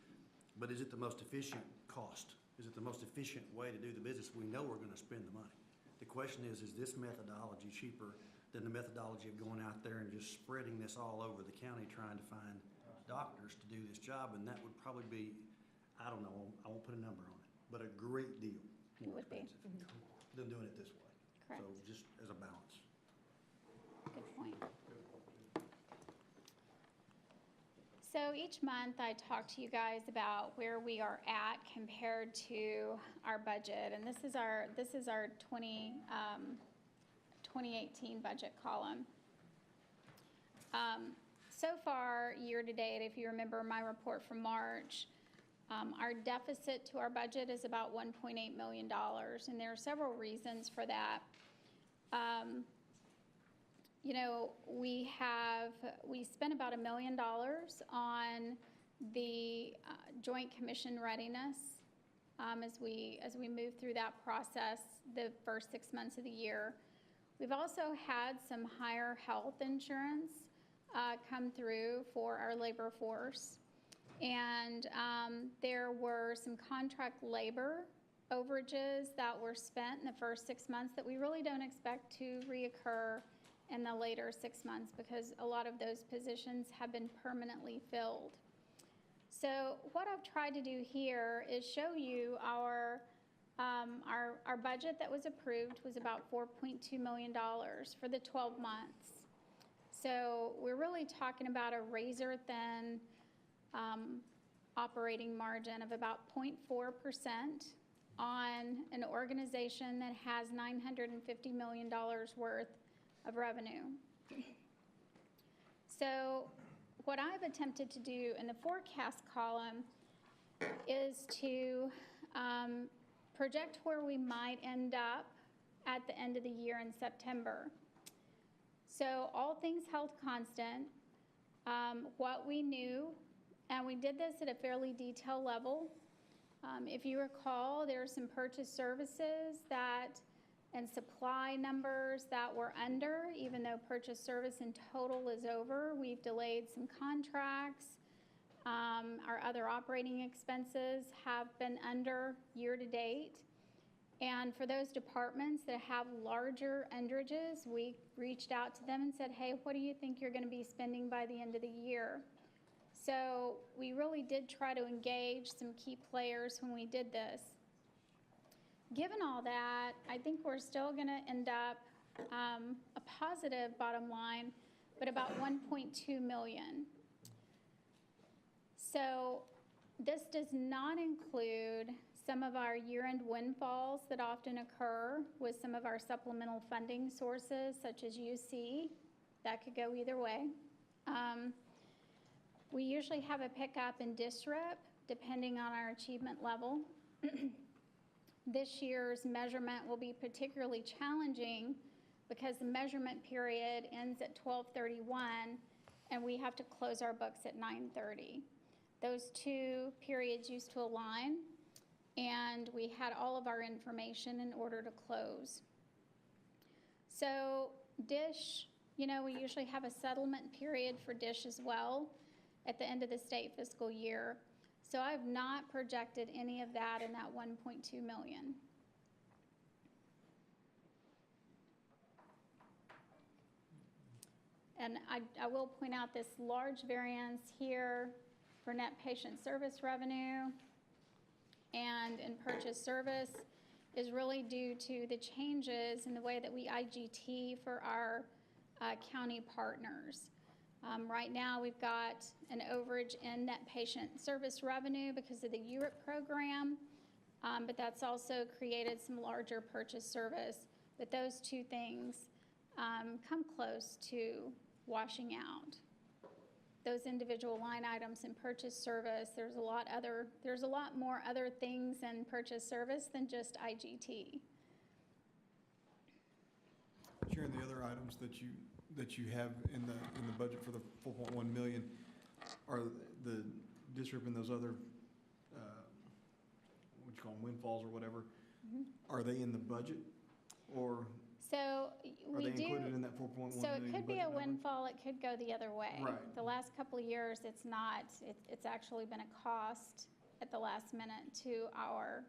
but is it the most efficient cost? Is it the most efficient way to do the business? We know we're going to spend the money. The question is this methodology cheaper than the methodology of going out there and just spreading this all over the county trying to find doctors to do this job? And that would probably be, I don't know, I won't put a number on it, but a great deal more expensive than doing it this way. Correct. So just as a balance. Good point. So each month I talk to you guys about where we are at compared to our budget, and this is our 2018 budget column. So far, year to date, if you remember my report from March, our deficit to our budget is about $1.8 million, and there are several reasons for that. We spent about $1 million on the Joint Commission readiness as we move through that process the first 6 months of the year. We've also had some higher health insurance come through for our labor force, and there were some contract labor overages that were spent in the first 6 months that we really don't expect to reoccur in the later 6 months because a lot of those positions have been permanently filled. So what I've tried to do here is show you our budget that was approved was about $4.2 million for the 12 months. So we're really talking about a razor-thin operating margin of about 0.4% on an organization that has $950 million worth of revenue. So what I've attempted to do in the forecast column is to project where we might end up at the end of the year in September. So all things held constant, what we knew, and we did this at a fairly detailed level. If you recall, there are some purchase services and supply numbers that were under, even though purchase service in total is over. We've delayed some contracts. Our other operating expenses have been under year to date. And for those departments that have larger underages, we reached out to them and said, hey, what do you think you're going to be spending by the end of the year? So we really did try to engage some key players when we did this. Given all that, I think we're still going to end up a positive bottom line, but about $1.2 million. So this does not include some of our year-end windfalls that often occur with some of our supplemental funding sources, such as UC. That could go either way. We usually have a pickup in DSRIP, depending on our achievement level. This year's measurement will be particularly challenging because the measurement period ends at 12/31, and we have to close our books at 9/30. Those two periods used to align, and we had all of our information in order to close. So DISH, we usually have a settlement period for DISH as well at the end of the state fiscal year. So I've not projected any of that in that 1.2 million. And I will point out this large variance here for net patient service revenue and in purchase service is really due to the changes in the way that we IGT for our county partners. Right now, we've got an overage in net patient service revenue because of the URIP program, but that's also created some larger purchase service. But those two things come close to washing out. Those individual line items in purchase service, there's a lot more other things in purchase service than just IGT. Sharon, the other items that you have in the budget for the 4.1 million, are the district and those other, what you call them, windfalls or whatever, are they in the budget, or So are we they do. included in that 4.1 So million it could be a budget number? windfall, it could go the other way. Right. The last couple of years, it's not, it's actually been a cost at the last minute to our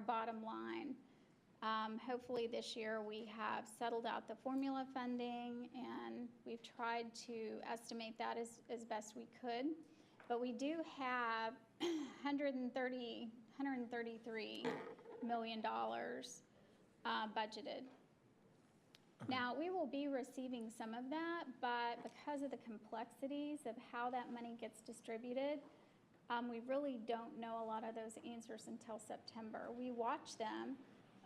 bottom line. Hopefully this year we have settled out the formula funding and we've tried to estimate that as best we could. But we do have $133 million budgeted. Now, we will be receiving some of that, but because of the complexities of how that money gets distributed, we really don't know a lot of those answers until September. We watch them.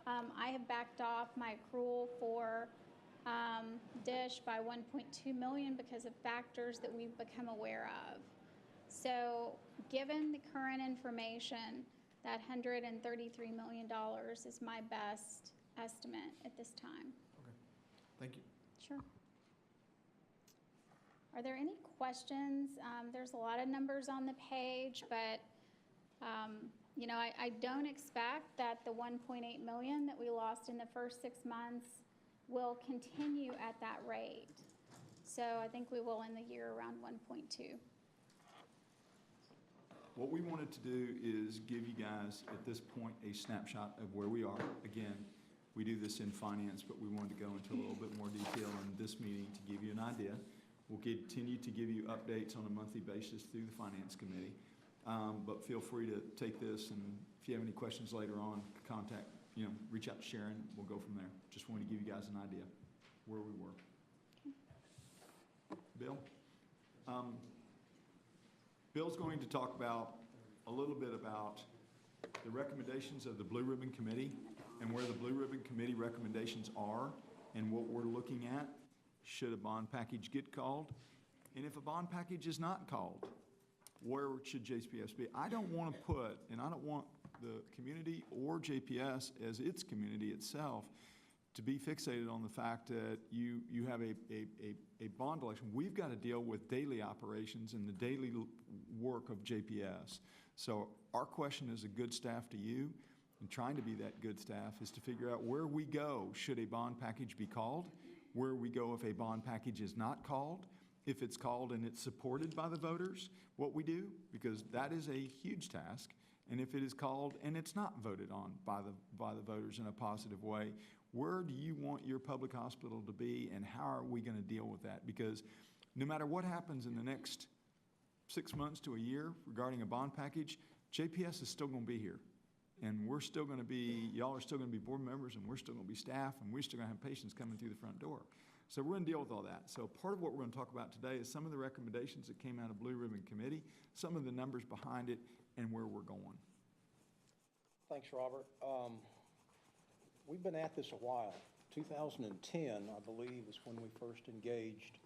I have backed off my accrual for DISH by 1.2 million because of factors that we've become aware of. So given the current information, that $133 million is my best estimate at this time. Thank you. Sure. Are there any questions? There's a lot of numbers on the page, but I don't expect that the 1.8 million that we lost in the first 6 months will continue at that rate. So I think we will end the year around 1.2. What we wanted to do is give you guys, at this point, a snapshot of where we are. Again, we do this in finance, but we wanted to go into a little bit more detail in this meeting to give you an idea. We'll continue to give you updates on a monthly basis through the Finance Committee. But feel free to take this, and if you have any questions later on, reach out to Sharon. We'll go from there. Just wanted to give you guys an idea where we were. Bill? Bill's going to talk a little bit about the recommendations of the Blue Ribbon Committee and where the Blue Ribbon Committee recommendations are and what we're looking at should a bond package get called. And if a bond package is not called, where should JPS be? I don't want to put, and I don't want the community or JPS as its community itself to be fixated on the fact that you have a bond election. We've got to deal with daily operations and the daily work of JPS. So our question as a good staff to you, and trying to be that good staff, is to figure out where we go should a bond package be called, where we go if a bond package is not called, if it's called and it's supported by the voters, what we do, because that is a huge task, and if it is called and it's not voted on by the voters in a positive way, where do you want your public hospital to be, and how are we going to deal with that? Because no matter what happens in the next 6 months to a year regarding a bond package, JPS is still going to be here. And we're still going to be, y'all are still going to be board members, and we're still going to be staff, and we're still going to have patients coming through the front door. So we're going to deal with all that. So part of what we're going to talk about today is some of the recommendations that came out of Blue Ribbon Committee, some of the numbers behind it, and where we're going. Thanks, Robert. We've been at this a while. 2010, I believe, is when we first engaged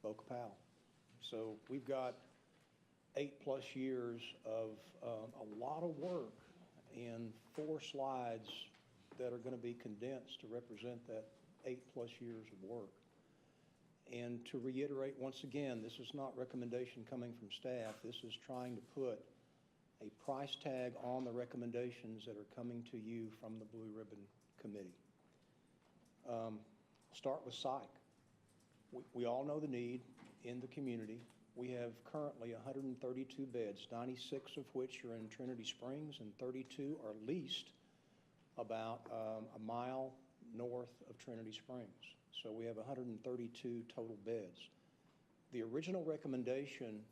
Boca Pal. So we've got 8+ years of a lot of work in 4 slides that are going to be condensed to represent that 8+ years of work. And to reiterate, once again, this is not recommendation coming from staff. This is trying to put a price tag on the recommendations that are coming to you from the Blue Ribbon Committee. Start with psych. We all know the need in the community. We have currently 132 beds, 96 of which are in Trinity Springs, and 32 are leased about a mile north of Trinity Springs. So we have 132 total beds. The original recommendation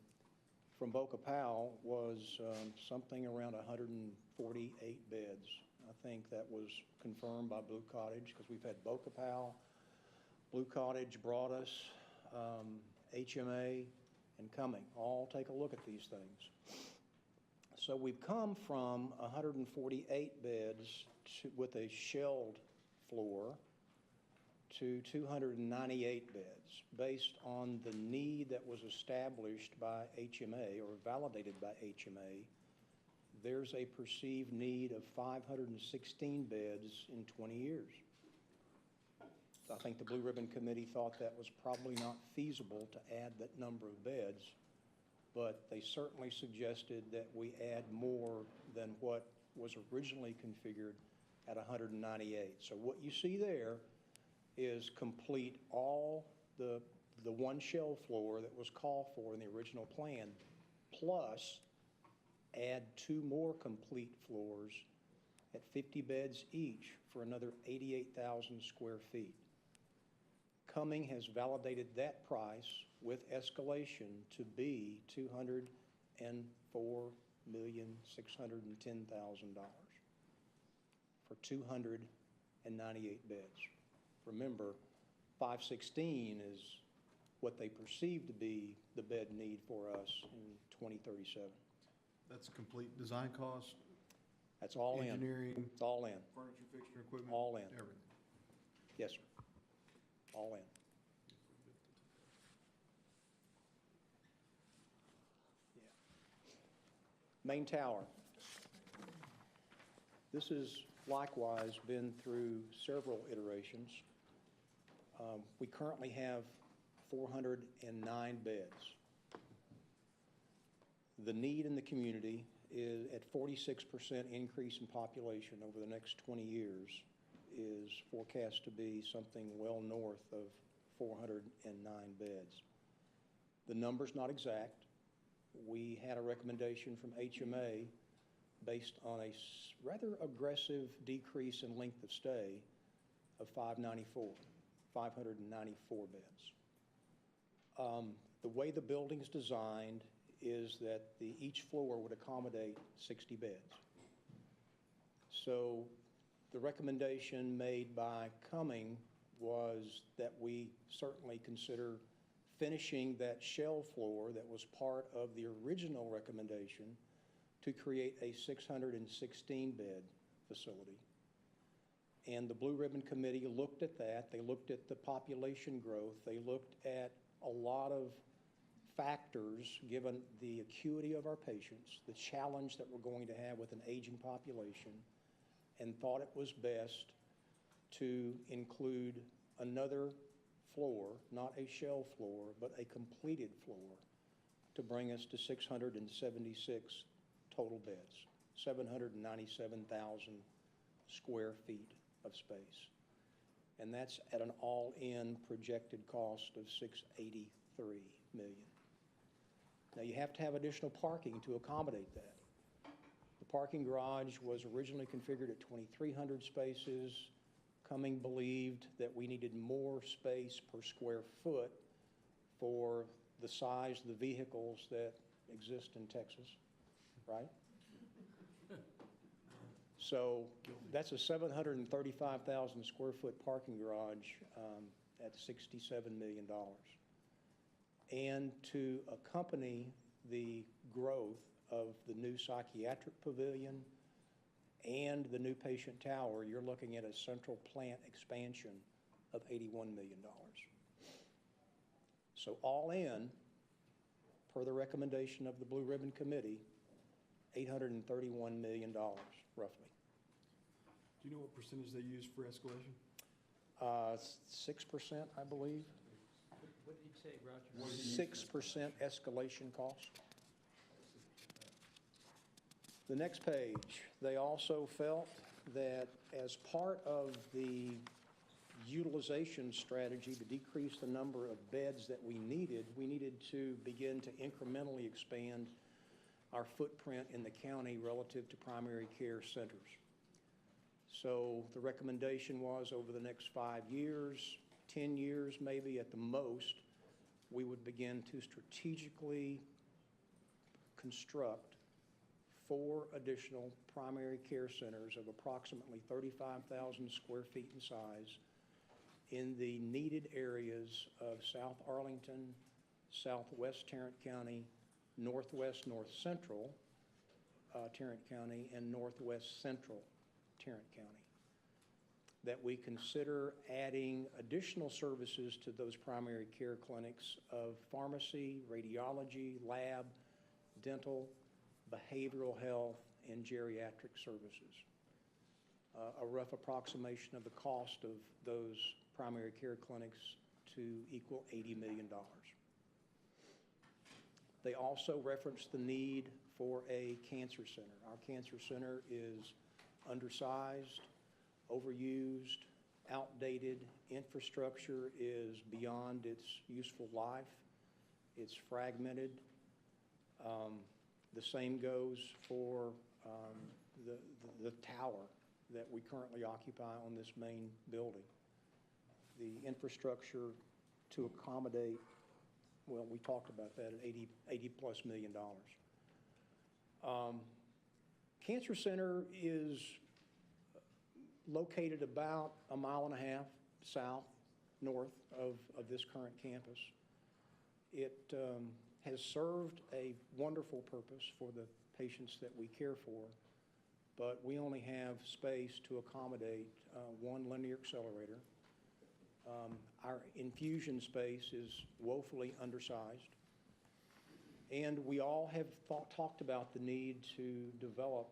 from Boca Powell was something around 148 beds. I think that was confirmed by Blue Cottage, because we've had Boca Powell, Blue Cottage, Broadus, HMA, and Cumming all take a look at these things. So we've come from 148 beds with a shelled floor to 298 beds, based on the need that was established by HMA or validated by HMA. There's a perceived need of 516 beds in 20 years. I think the Blue Ribbon Committee thought that was probably not feasible to add that number of beds, but they certainly suggested that we add more than what was originally configured at 198. So what you see there is complete all the one shell floor that was called for in the original plan, plus add 2 more complete floors at 50 beds each for another 88,000 square feet. Cumming has validated that price with escalation to be $204,610,000 for 298 beds. Remember, 516 is what they perceive to be the bed need for us in 2037. That's a complete design cost, That's all in. engineering, It's all in. furniture, fixture, equipment? All in. Everything. Yes, sir. All in. Yeah. Main tower. This has likewise been through several iterations. We currently have 409 beds. The need in the community is at 46% increase in population over the next 20 years is forecast to be something well north of 409 beds. The number's not exact. We had a recommendation from HMA based on a rather aggressive decrease in length of stay of 594 beds. The way the building's designed is that each floor would accommodate 60 beds. So the recommendation made by Cumming was that we certainly consider finishing that shell floor that was part of the original recommendation to create a 616-bed facility. And the Blue Ribbon Committee looked at that. They looked at the population growth. They looked at a lot of factors, given the acuity of our patients, the challenge that we're going to have with an aging population, and thought it was best to include another floor, not a shell floor, but a completed floor, to bring us to 676 total beds, 797,000 square feet of space. And that's at an all-in projected cost of $683 million. Now, you have to have additional parking to accommodate that. The parking garage was originally configured at 2,300 spaces. Cumming believed that we needed more space per square foot for the size of the vehicles that exist in Texas, right? So that's a 735,000 square foot parking garage at $67 million. And to accompany the growth of the new psychiatric pavilion and the new patient tower, you're looking at a central plant expansion of $81 million. So all in, per the recommendation of the Blue Ribbon Committee, $831 million, roughly. Do you know what percentage they use for escalation? 6%, I believe. What did you say, Roger? 6% escalation cost. The next page, they also felt that as part of the utilization strategy to decrease the number of beds that we needed to begin to incrementally expand our footprint in the county relative to primary care centers. So the recommendation was over the next 5 years, 10 years maybe at the most, we would begin to strategically construct 4 additional primary care centers of approximately 35,000 square feet in size in the needed areas of South Arlington, Southwest Tarrant County, Northwest North Central Tarrant County, and Northwest Central Tarrant County. That we consider adding additional services to those primary care clinics of pharmacy, radiology, lab, dental, behavioral health, and geriatric services. A rough approximation of the cost of those primary care clinics to equal $80 million. They also referenced the need for a cancer center. Our cancer center is undersized, overused, outdated. Infrastructure is beyond its useful life. It's fragmented. The same goes for the tower that we currently occupy on this main building. The infrastructure to accommodate, well, we talked about that at $80+ million. Cancer Center is located about 1.5 miles south, north of this current campus. It has served a wonderful purpose for the patients that we care for, but we only have space to accommodate 1 linear accelerator. Our infusion space is woefully undersized. And we all have talked about the need to develop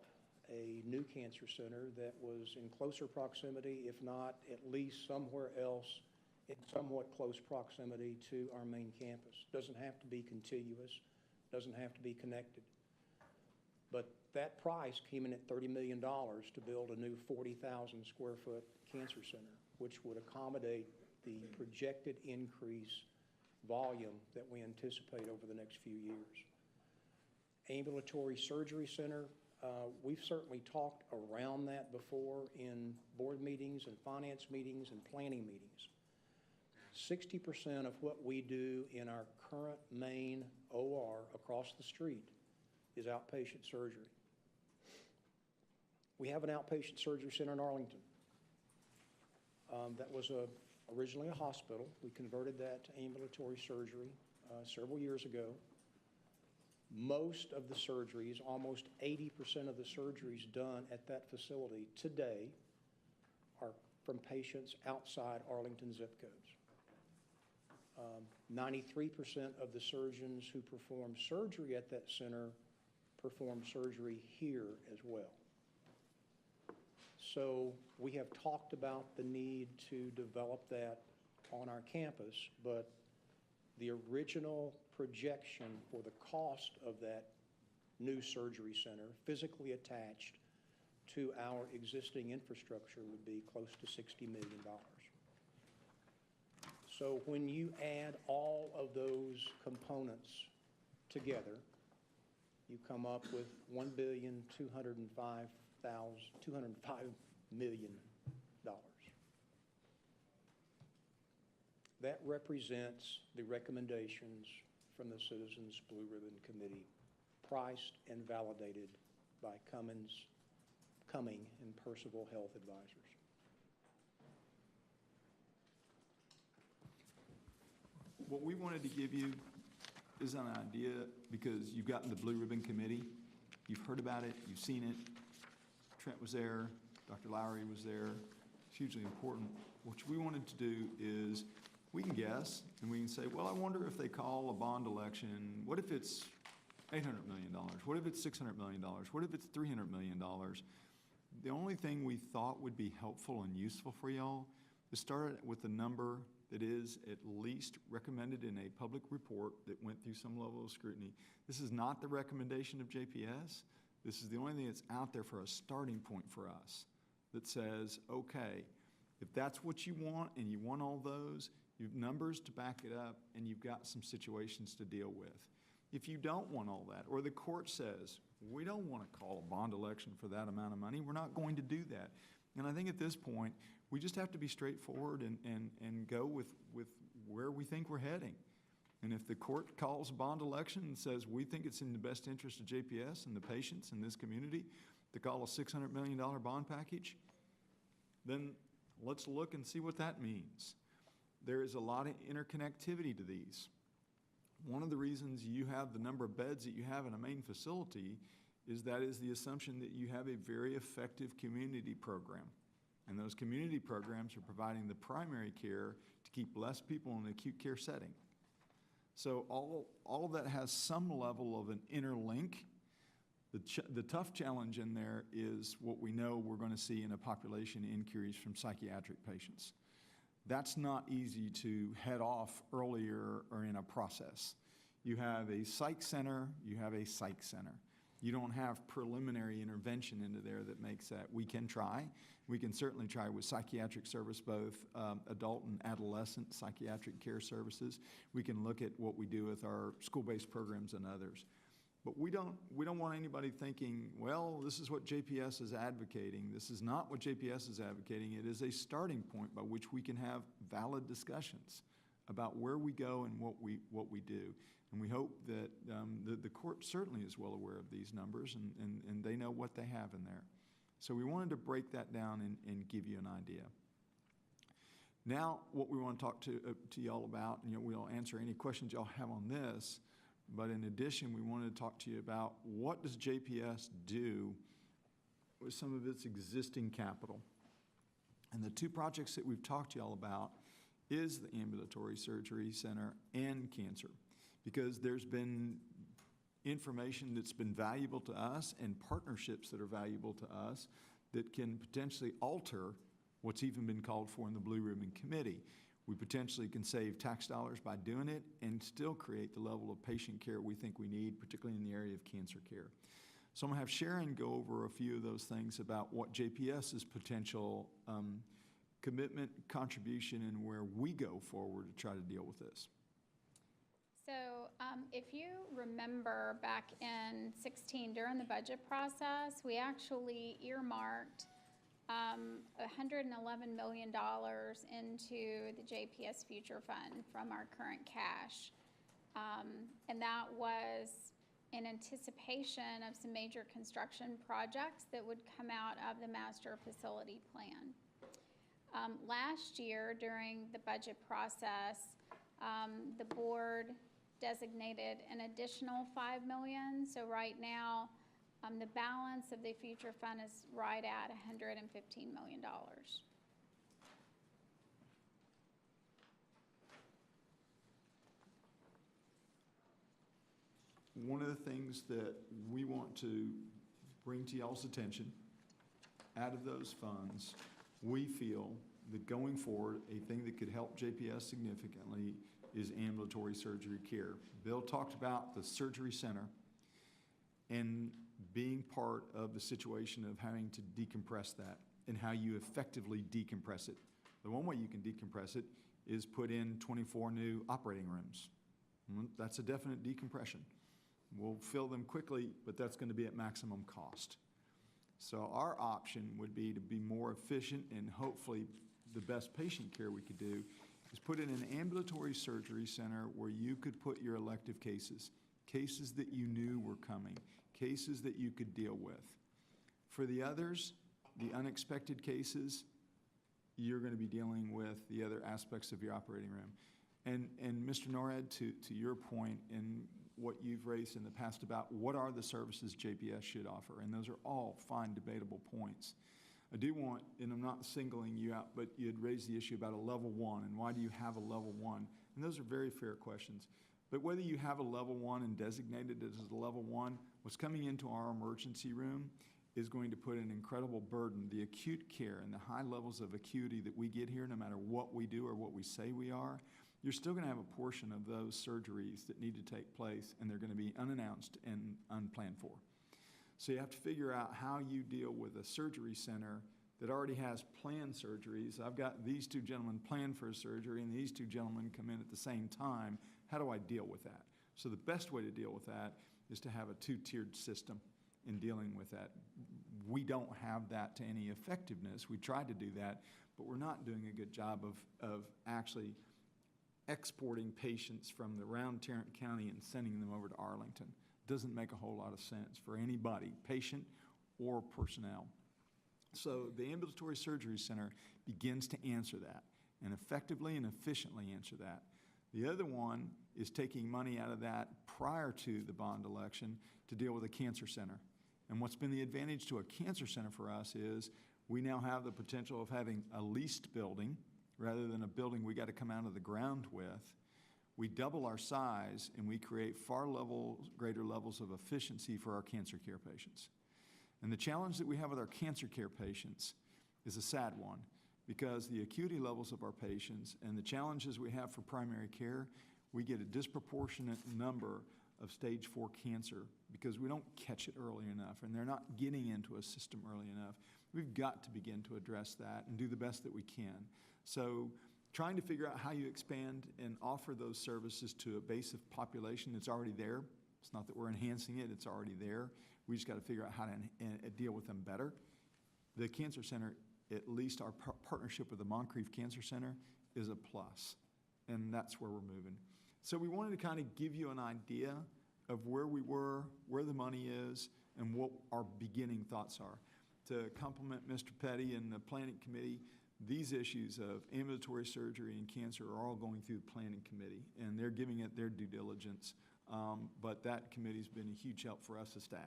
a new cancer center that was in closer proximity, if not at least somewhere else in somewhat close proximity to our main campus. Doesn't have to be contiguous, doesn't have to be connected. But that price came in at $30 million to build a new 40,000 square foot cancer center, which would accommodate the projected increase volume that we anticipate over the next few years. Ambulatory surgery center, we've certainly talked around that before in board meetings and finance meetings and planning meetings. 60% of what we do in our current main OR across the street is outpatient surgery. We have an outpatient surgery center in Arlington. That was originally a hospital. We converted that to ambulatory surgery several years ago. Most of the surgeries, almost 80% of the surgeries done at that facility today are from patients outside Arlington zip codes. 93% of the surgeons who perform surgery at that center perform surgery here as well. So we have talked about the need to develop that on our campus, but the original projection for the cost of that new surgery center physically attached to our existing infrastructure would be close to $60 million. So when you add all of those components together, you come up with $1,205 million. That represents the recommendations from the Citizens Blue Ribbon Committee, priced and validated by Cumming and Percival Health Advisors. What we wanted to give you is an idea, because you've gotten the Blue Ribbon Committee, you've heard about it, you've seen it. Trent was there, Dr. Lowry was there. It's hugely important. What we wanted to do is, we can guess, and we can say, well, I wonder if they call a bond election, what if it's $800 million? What if it's $600 million? What if it's $300 million? The only thing we thought would be helpful and useful for y'all is start with a number that is at least recommended in a public report that went through some level of scrutiny. This is not the recommendation of JPS. This is the only thing that's out there for a starting point for us that says, okay, if that's what you want and you want all those, you've numbers to back it up and you've got some situations to deal with. If you don't want all that, or the court says, we don't want to call a bond election for that amount of money, we're not going to do that. And I think at this point, we just have to be straightforward and go with where we think we're heading. And if the court calls a bond election and says, we think it's in the best interest of JPS and the patients in this community to call a $600 million bond package, then let's look and see what that means. There is a lot of interconnectivity to these. One of the reasons you have the number of beds that you have in a main facility is that is the assumption that you have a very effective community program. And those community programs are providing the primary care to keep less people in an acute care setting. So all of that has some level of an interlink. The tough challenge in there is what we know we're going to see in a population increase from psychiatric patients. That's not easy to head off earlier or in a process. You have a psych center, you have a psych center. You don't have preliminary intervention into there that makes that. We can try. We can certainly try with psychiatric service, both adult and adolescent psychiatric care services. We can look at what we do with our school-based programs and others. But we don't want anybody thinking, well, this is what JPS is advocating. This is not what JPS is advocating. It is a starting point by which we can have valid discussions about where we go and what we do. And we hope that the court certainly is well aware of these numbers and they know what they have in there. So we wanted to break that down and give you an idea. Now, what we want to talk to y'all about, and we'll answer any questions y'all have on this, but in addition, we wanted to talk to you about what does JPS do with some of its existing capital. And the two projects that we've talked to y'all about is the ambulatory surgery center and cancer, because there's been information that's been valuable to us and partnerships that are valuable to us that can potentially alter what's even been called for in the Blue Ribbon Committee. We potentially can save tax dollars by doing it and still create the level of patient care we think we need, particularly in the area of cancer care. So I'm going to have Sharon go over a few of those things about what JPS's potential commitment, contribution, and where we go forward to try to deal with this. So if you remember back in 16, during the budget process, we actually earmarked $111 million into the JPS Future Fund from our current cash. And that was in anticipation of some major construction projects that would come out of the master facility plan. Last year, during the budget process, the board designated an additional $5 million. So right now, the balance of the future fund is right at $115 million. One of the things that we want to bring to y'all's attention, out of those funds, we feel that going forward, a thing that could help JPS significantly is ambulatory surgery care. Bill talked about the surgery center and being part of the situation of having to decompress that and how you effectively decompress it. The one way you can decompress it is put in 24 new operating rooms. That's a definite decompression. We'll fill them quickly, but that's going to be at maximum cost. So our option would be to be more efficient, and hopefully the best patient care we could do is put in an ambulatory surgery center where you could put your elective cases, cases that you knew were coming, cases that you could deal with. For the others, the unexpected cases, you're going to be dealing with the other aspects of your operating room. And Mr. Norad, to your point and what you've raised in the past about what are the services JPS should offer, and those are all fine, debatable points. I do want, and I'm not singling you out, but you had raised the issue about a level one, and why do you have a level one? And those are very fair questions. But whether you have a level one and designated it as a level one, what's coming into our emergency room is going to put an incredible burden. The acute care and the high levels of acuity that we get here, no matter what we do or what we say we are, you're still going to have a portion of those surgeries that need to take place, and they're going to be unannounced and unplanned for. So you have to figure out how you deal with a surgery center that already has planned surgeries. I've got these two gentlemen planned for a surgery, and these two gentlemen come in at the same time. How do I deal with that? So the best way to deal with that is to have a two-tiered system in dealing with that. We don't have that to any effectiveness. We tried to do that, but we're not doing a good job of actually exporting patients from around Tarrant County and sending them over to Arlington. Doesn't make a whole lot of sense for anybody, patient or personnel. So the ambulatory surgery center begins to answer that and effectively and efficiently answer that. The other one is taking money out of that prior to the bond election to deal with a cancer center. And what's been the advantage to a cancer center for us is we now have the potential of having a leased building rather than a building we got to come out of the ground with. We double our size and we create far greater levels of efficiency for our cancer care patients. And the challenge that we have with our cancer care patients is a sad one, because the acuity levels of our patients and the challenges we have for primary care, we get a disproportionate number of stage 4 cancer because we don't catch it early enough and they're not getting into a system early enough. We've got to begin to address that and do the best that we can. So trying to figure out how you expand and offer those services to a base of population that's already there. It's not that we're enhancing it, it's already there. We just got to figure out how to deal with them better. The cancer center, at least our partnership with the Moncrief Cancer Center, is a plus, and that's where we're moving. So we wanted to kind of give you an idea of where we were, where the money is, and what our beginning thoughts are. To compliment Mr. Petty and the planning committee, these issues of ambulatory surgery and cancer are all going through the planning committee, and they're giving it their due diligence. But that committee's been a huge help for us as staff.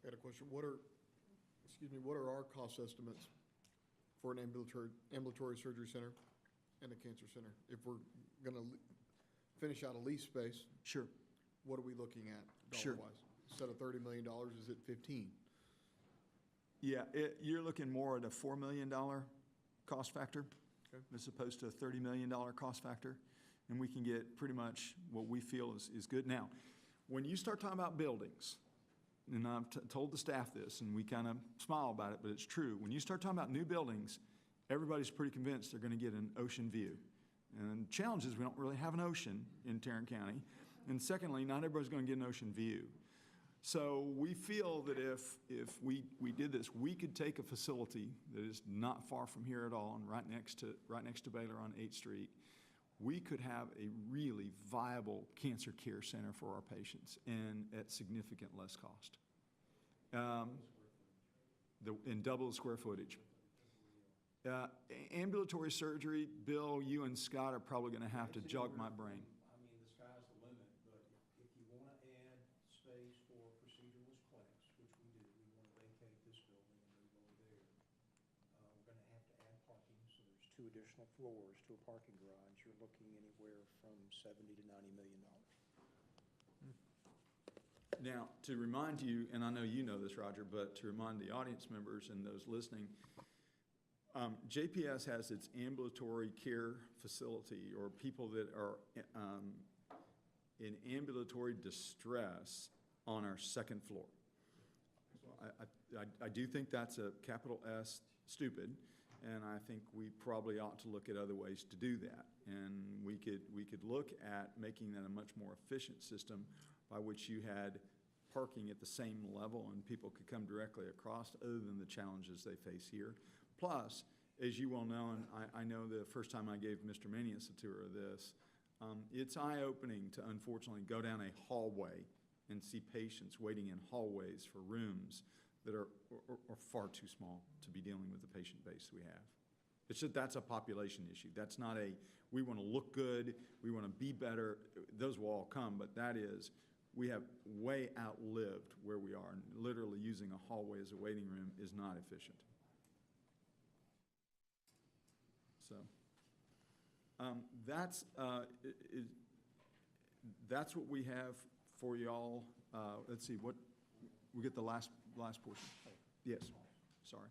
I got a question. What are our cost estimates for an ambulatory surgery center and a cancer center? If we're going to finish out a lease space, Sure. what are we looking at Sure. dollar-wise? Instead of $30 million, is it 15? Yeah, you're looking more at a $4 million cost factor, Okay. as opposed to a $30 million cost factor. And we can get pretty much what we feel is good. Now, when you start talking about buildings, and I've told the staff this, and we kind of smile about it, but it's true. When you start talking about new buildings, everybody's pretty convinced they're going to get an ocean view. And the challenge is we don't really have an ocean in Tarrant County. And secondly, not everybody's going to get an ocean view. So we feel that if we did this, we could take a facility that is not far from here at all and right next to Baylor on 8th Street. We could have a really viable cancer care center for our patients and at significant less cost. And double the square footage. Ambulatory surgery, Bill, you and Scott are probably going to have to jog my brain. I mean, the sky's the limit, but if you want to add space for proceduralist clinics, which we do, we want to vacate this building and move over there. We're going to have to add parking, so there's 2 additional floors to a parking garage. You're looking anywhere from $70 to $90 million. Now, to remind you, and I know you know this, Roger, but to remind the audience members and those listening, JPS has its ambulatory care facility, or people that are in ambulatory distress, on our 2nd floor. I do think that's a capital S stupid, and I think we probably ought to look at other ways to do that. And we could look at making that a much more efficient system by which you had parking at the same level and people could come directly across, other than the challenges they face here. Plus, as you well know, and I know the first time I gave Mr. Manius a tour of this, it's eye-opening to unfortunately go down a hallway and see patients waiting in hallways for rooms that are far too small to be dealing with the patient base we have. It's just, that's a population issue. That's not a, we want to look good, we want to be better. Those will all come, but that is, we have way outlived where we are. And literally using a hallway as a waiting room is not efficient. So that's what we have for y'all. Let's see, what we get the last portion. Yes, sorry.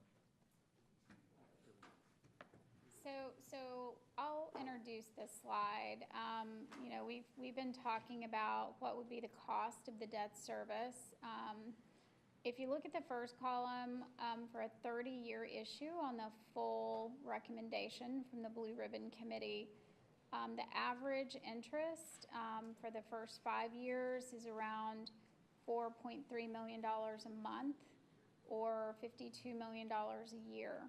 So I'll introduce this slide. You know, we've been talking about what would be the cost of the debt service. If you look at the first column, for a 30-year issue on the full recommendation from the Blue Ribbon Committee, the average interest for the first 5 years is around $4.3 million a month, or $52 million a year.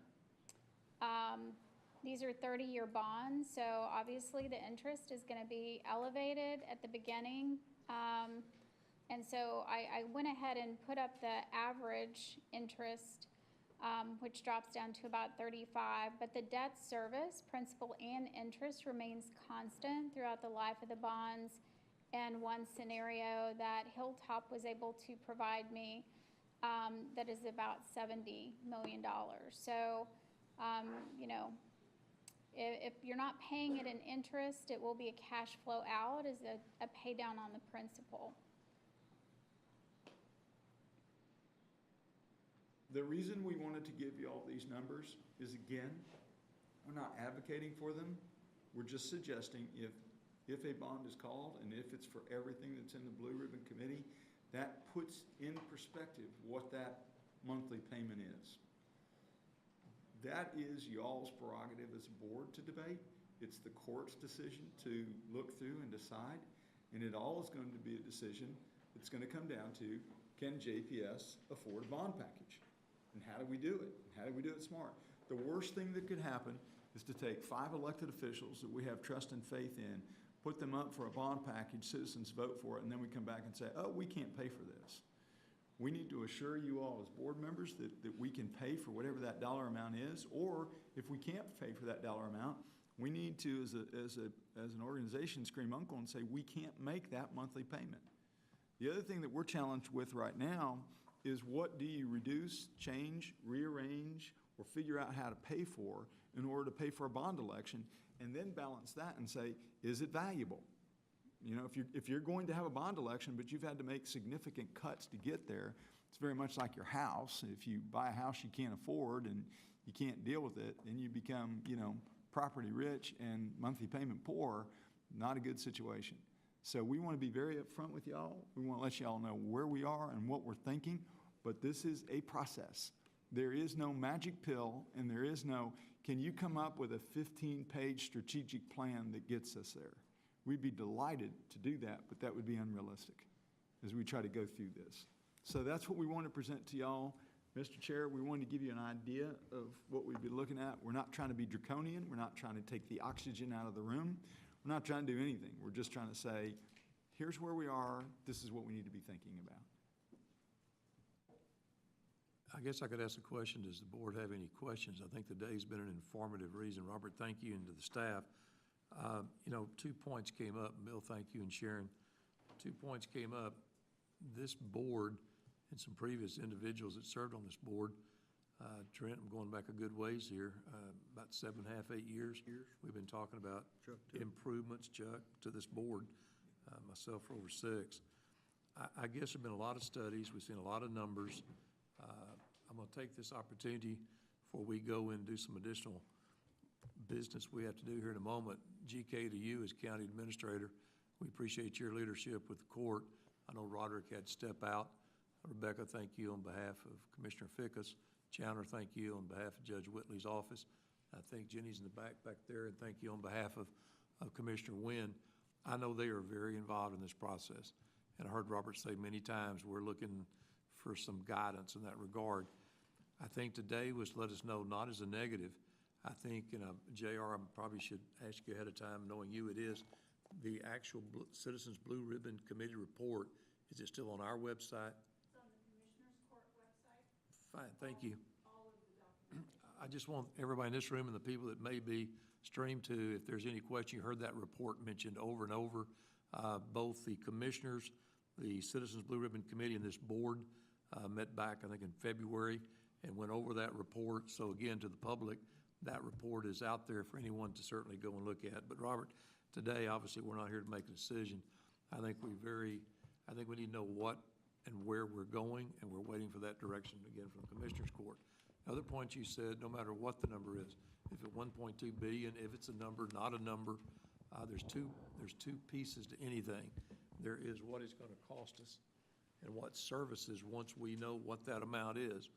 These are 30-year bonds, so obviously the interest is going to be elevated at the beginning. And so I went ahead and put up the average interest, which drops down to about 35, but the debt service, principal and interest, remains constant throughout the life of the bonds. And one scenario that Hilltop was able to provide me, that is about $70 million. So, you know, if you're not paying it in interest, it will be a cash flow out as a pay down on the principal. The reason we wanted to give you all these numbers is, again, we're not advocating for them. We're just suggesting if a bond is called and if it's for everything that's in the Blue Ribbon Committee, that puts in perspective what that monthly payment is. That is y'all's prerogative as a board to debate. It's the court's decision to look through and decide, and it all is going to be a decision that's going to come down to, can JPS afford a bond package? And how do we do it? How do we do it smart? The worst thing that could happen is to take 5 elected officials that we have trust and faith in, put them up for a bond package, citizens vote for it, and then we come back and say, oh, we can't pay for this. We need to assure you all as board members that we can pay for whatever that dollar amount is, or if we can't pay for that dollar amount, we need to, as an organization, scream uncle and say, we can't make that monthly payment. The other thing that we're challenged with right now is, what do you reduce, change, rearrange, or figure out how to pay for in order to pay for a bond election, and then balance that and say, is it valuable? You know, if you're going to have a bond election, but you've had to make significant cuts to get there, it's very much like your house. If you buy a house you can't afford and you can't deal with it, then you become, you know, property rich and monthly payment poor. Not a good situation. So we want to be very upfront with y'all. We want to let y'all know where we are and what we're thinking, but this is a process. There is no magic pill, and there is no, can you come up with a 15-page strategic plan that gets us there? We'd be delighted to do that, but that would be unrealistic as we try to go through this. So that's what we want to present to y'all. Mr. Chair, we wanted to give you an idea of what we'd be looking at. We're not trying to be draconian. We're not trying to take the oxygen out of the room. We're not trying to do anything. We're just trying to say, here's where we are. This is what we need to be thinking about. I guess I could ask a question. Does the board have any questions? I think today's been an informative reason. Robert, thank you, and to the staff. You know, 2 points came up. Bill, thank you, and Sharon. 2 points came up. This board and some previous individuals that served on this board, Trent, I'm going back a good ways here, about 7.5, 8 years. We've been talking about improvements, Chuck, to this board, myself for over 6. I guess there've been a lot of studies. We've seen a lot of numbers. I'm going to take this opportunity before we go and do some additional business we have to do here in a moment. GK to you as county administrator. We appreciate your leadership with the court. I know Roderick had to step out. Rebecca, thank you on behalf of Commissioner Fickus. Chandler, thank you on behalf of Judge Whitley's office. I think Jenny's in the back there, and thank you on behalf of Commissioner Wynn. I know they are very involved in this process, and I heard Robert say many times we're looking for some guidance in that regard. I think today was let us know, not as a negative. I think, JR, I probably should ask you ahead of time, knowing you it is, the actual Citizens Blue Ribbon Committee report, is it still on our website? It's on the Commissioner's Court website. Fine, thank you. All of the documents. I just want everybody in this room and the people that may be streamed to, if there's any question, you heard that report mentioned over and over. Both the commissioners, the Citizens Blue Ribbon Committee, and this board met back, I think, in February and went over that report. So again, to the public, that report is out there for anyone to certainly go and look at. But Robert, today, obviously, we're not here to make a decision. I think we need to know what and where we're going, and we're waiting for that direction again from the Commissioners Court. Other point you said, no matter what the number is, if it's 1.2 billion, if it's a number, not a number, there's two pieces to anything. There is what it's going to cost us and what services, once we know what that amount is,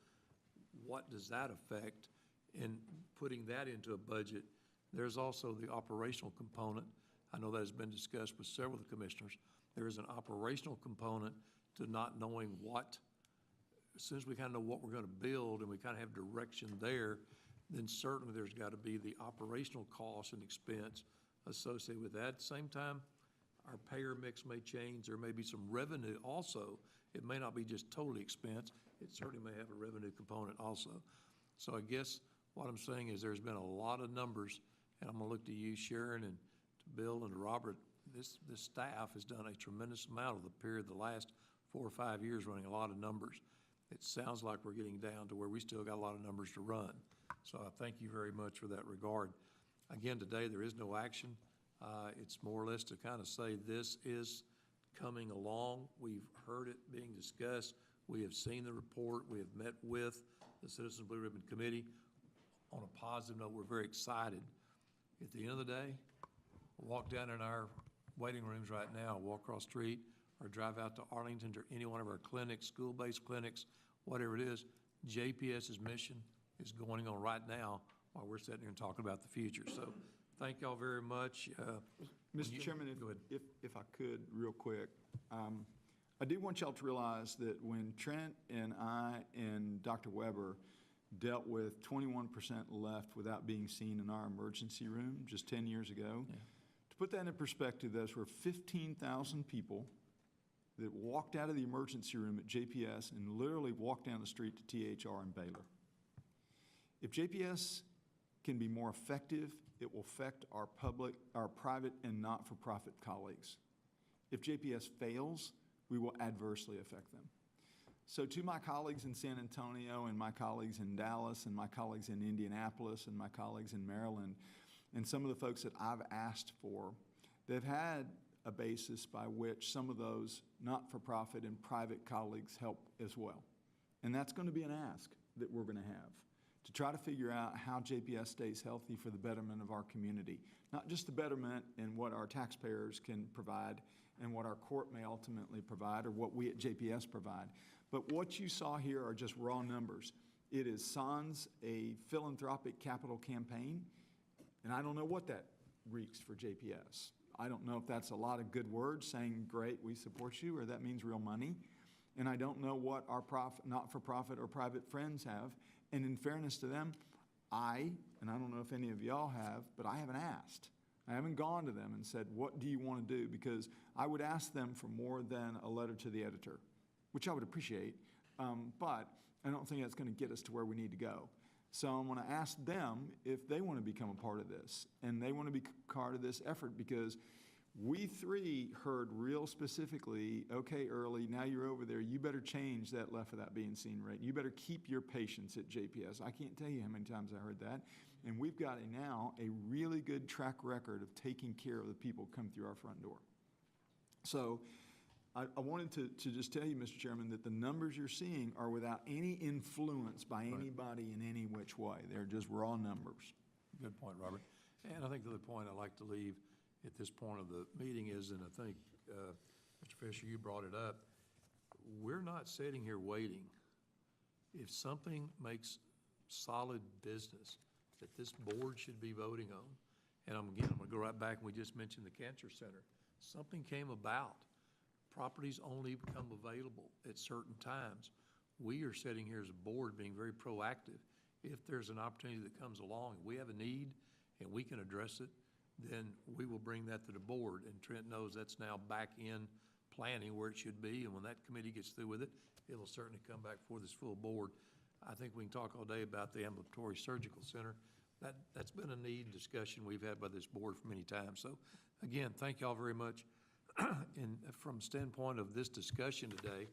what does that affect in putting that into a budget? There's also the operational component. I know that has been discussed with several of the commissioners. There is an operational component to not knowing what, as soon as we kind of know what we're going to build and we kind of have direction there, then certainly there's got to be the operational cost and expense associated with that. At the same time, our payer mix may change. There may be some revenue also. It may not be just totally expense. It certainly may have a revenue component also. So I guess what I'm saying is there's been a lot of numbers, and I'm going to look to you, Sharon, and to Bill and to Robert. This staff has done a tremendous amount of the period, the last 4 or 5 years, running a lot of numbers. It sounds like we're getting down to where we still got a lot of numbers to run. So I thank you very much for that regard. Again, today there is no action. It's more or less to kind of say this is coming along. We've heard it being discussed. We have seen the report. We have met with the Citizens Blue Ribbon Committee. On a positive note, we're very excited. At the end of the day, walk down in our waiting rooms right now, walk across the street, or drive out to Arlington or any one of our clinics, school-based clinics, whatever it is. JPS's mission is going on right now while we're sitting here and talking about the future. So thank y'all very much. Mr. Chairman, if I could, real quick, I do want y'all to realize that when Trent and I and Dr. Weber dealt with 21% left without being seen in our emergency room just 10 years ago, to put that in perspective, those were 15,000 people that walked out of the emergency room at JPS and literally walked down the street to THR in Baylor. If JPS can be more effective, it will affect our private and not-for-profit colleagues. If JPS fails, we will adversely affect them. So to my colleagues in San Antonio and my colleagues in Dallas and my colleagues in Indianapolis and my colleagues in Maryland and some of the folks that I've asked for, they've had a basis by which some of those not-for-profit and private colleagues help as well. And that's going to be an ask that we're going to have, to try to figure out how JPS stays healthy for the betterment of our community. Not just the betterment in what our taxpayers can provide and what our court may ultimately provide or what we at JPS provide, but what you saw here are just raw numbers. It is sans a philanthropic capital campaign, and I don't know what that reeks for JPS. I don't know if that's a lot of good words saying, great, we support you, or that means real money. And I don't know what our not-for-profit or private friends have. And in fairness to them, and I don't know if any of y'all have, but I haven't asked. I haven't gone to them and said, what do you want to do? Because I would ask them for more than a letter to the editor, which I would appreciate, but I don't think that's going to get us to where we need to go. So I'm going to ask them if they want to become a part of this, and they want to be part of this effort, because we three heard real specifically, okay, Early, now you're over there, you better change that left without being seen rate. You better keep your patients at JPS. I can't tell you how many times I heard that. And we've got now a really good track record of taking care of the people who come through our front door. So I wanted to just tell you, Mr. Chairman, that the numbers you're seeing are without any influence by anybody in any which way. They're just raw numbers. Good point, Robert. And I think the other point I'd like to leave at this point of the meeting is, and I think, Mr. Fisher, you brought it up, we're not sitting here waiting. If something makes solid business that this board should be voting on, and I'm going to go right back, and we just mentioned the Cancer Center. Something came about. Properties only become available at certain times. We are sitting here as a board being very proactive. If there's an opportunity that comes along, and we have a need, and we can address it, then we will bring that to the board. And Trent knows that's now back in planning where it should be, and when that committee gets through with it, it'll certainly come back before this full board. I think we can talk all day about the ambulatory surgical center. That's been a need discussion we've had by this board for many times. So again, thank y'all very much. And from the standpoint of this discussion today,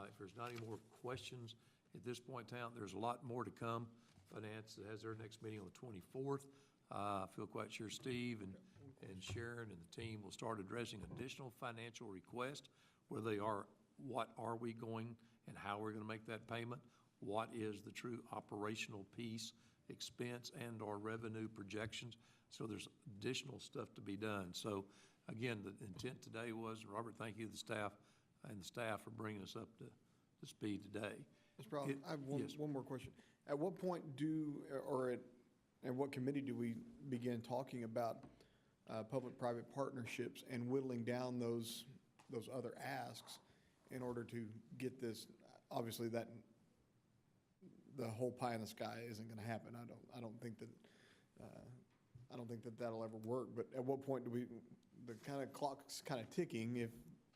if there's not any more questions at this point in time, there's a lot more to come. Finance has their next meeting on the 24th. I feel quite sure Steve and Sharon and the team will start addressing additional financial requests where they are what are we going and how we're going to make that payment? What is the true operational piece, expense and/or revenue projections? So there's additional stuff to be done. So again, the intent today was, Robert, thank you to the staff for bringing us up to speed today. Mr. Brown, I have yes. one more question. At what point at what committee do we begin talking about public-private partnerships and whittling down those other asks in order to get this? Obviously, that the whole pie in the sky isn't going to happen. I don't think that that'll ever work. But at what point do the kind of clock's kind of ticking if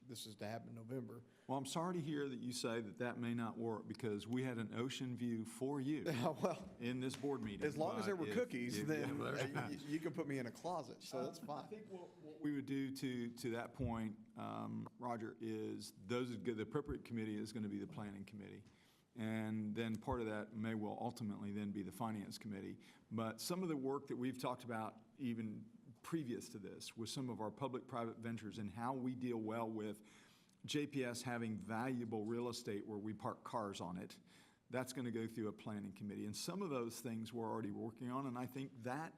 this is to happen in November? Well, I'm sorry to hear that you say that may not work, because we had an ocean view for you Well, in this board meeting. as long as there were cookies, then Yeah. you can put me in a closet, so that's fine. I think what we would do to that point, Roger, is the appropriate committee is going to be the planning committee. And then part of that may well ultimately then be the finance committee. But some of the work that we've talked about even previous to this with some of our public-private ventures and how we deal well with JPS having valuable real estate where we park cars on it, that's going to go through a planning committee. And some of those things we're already working on, and I think that,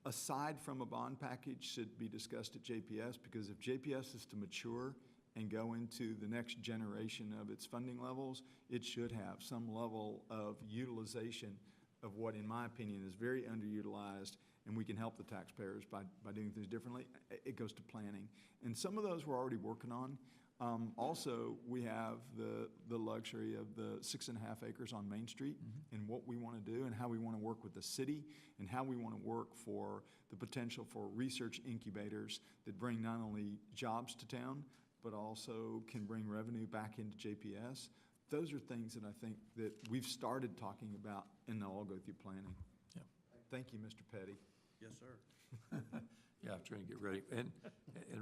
aside from a bond package, should be discussed at JPS, because if JPS is to mature and go into the next generation of its funding levels, it should have some level of utilization of what, in my opinion, is very underutilized, and we can help the taxpayers by doing things differently. It goes to planning. And some of those we're already working on. Also, we have the luxury of the 6.5 acres on Main Street and what we want to do and how we want to work with the city and how we want to work for the potential for research incubators that bring not only jobs to town, but also can bring revenue back into JPS. Those are things that I think that we've started talking about, and they'll all go through planning. Yeah. Thank you, Mr. Petty. Yes, sir. Yeah, I'm trying to get ready. And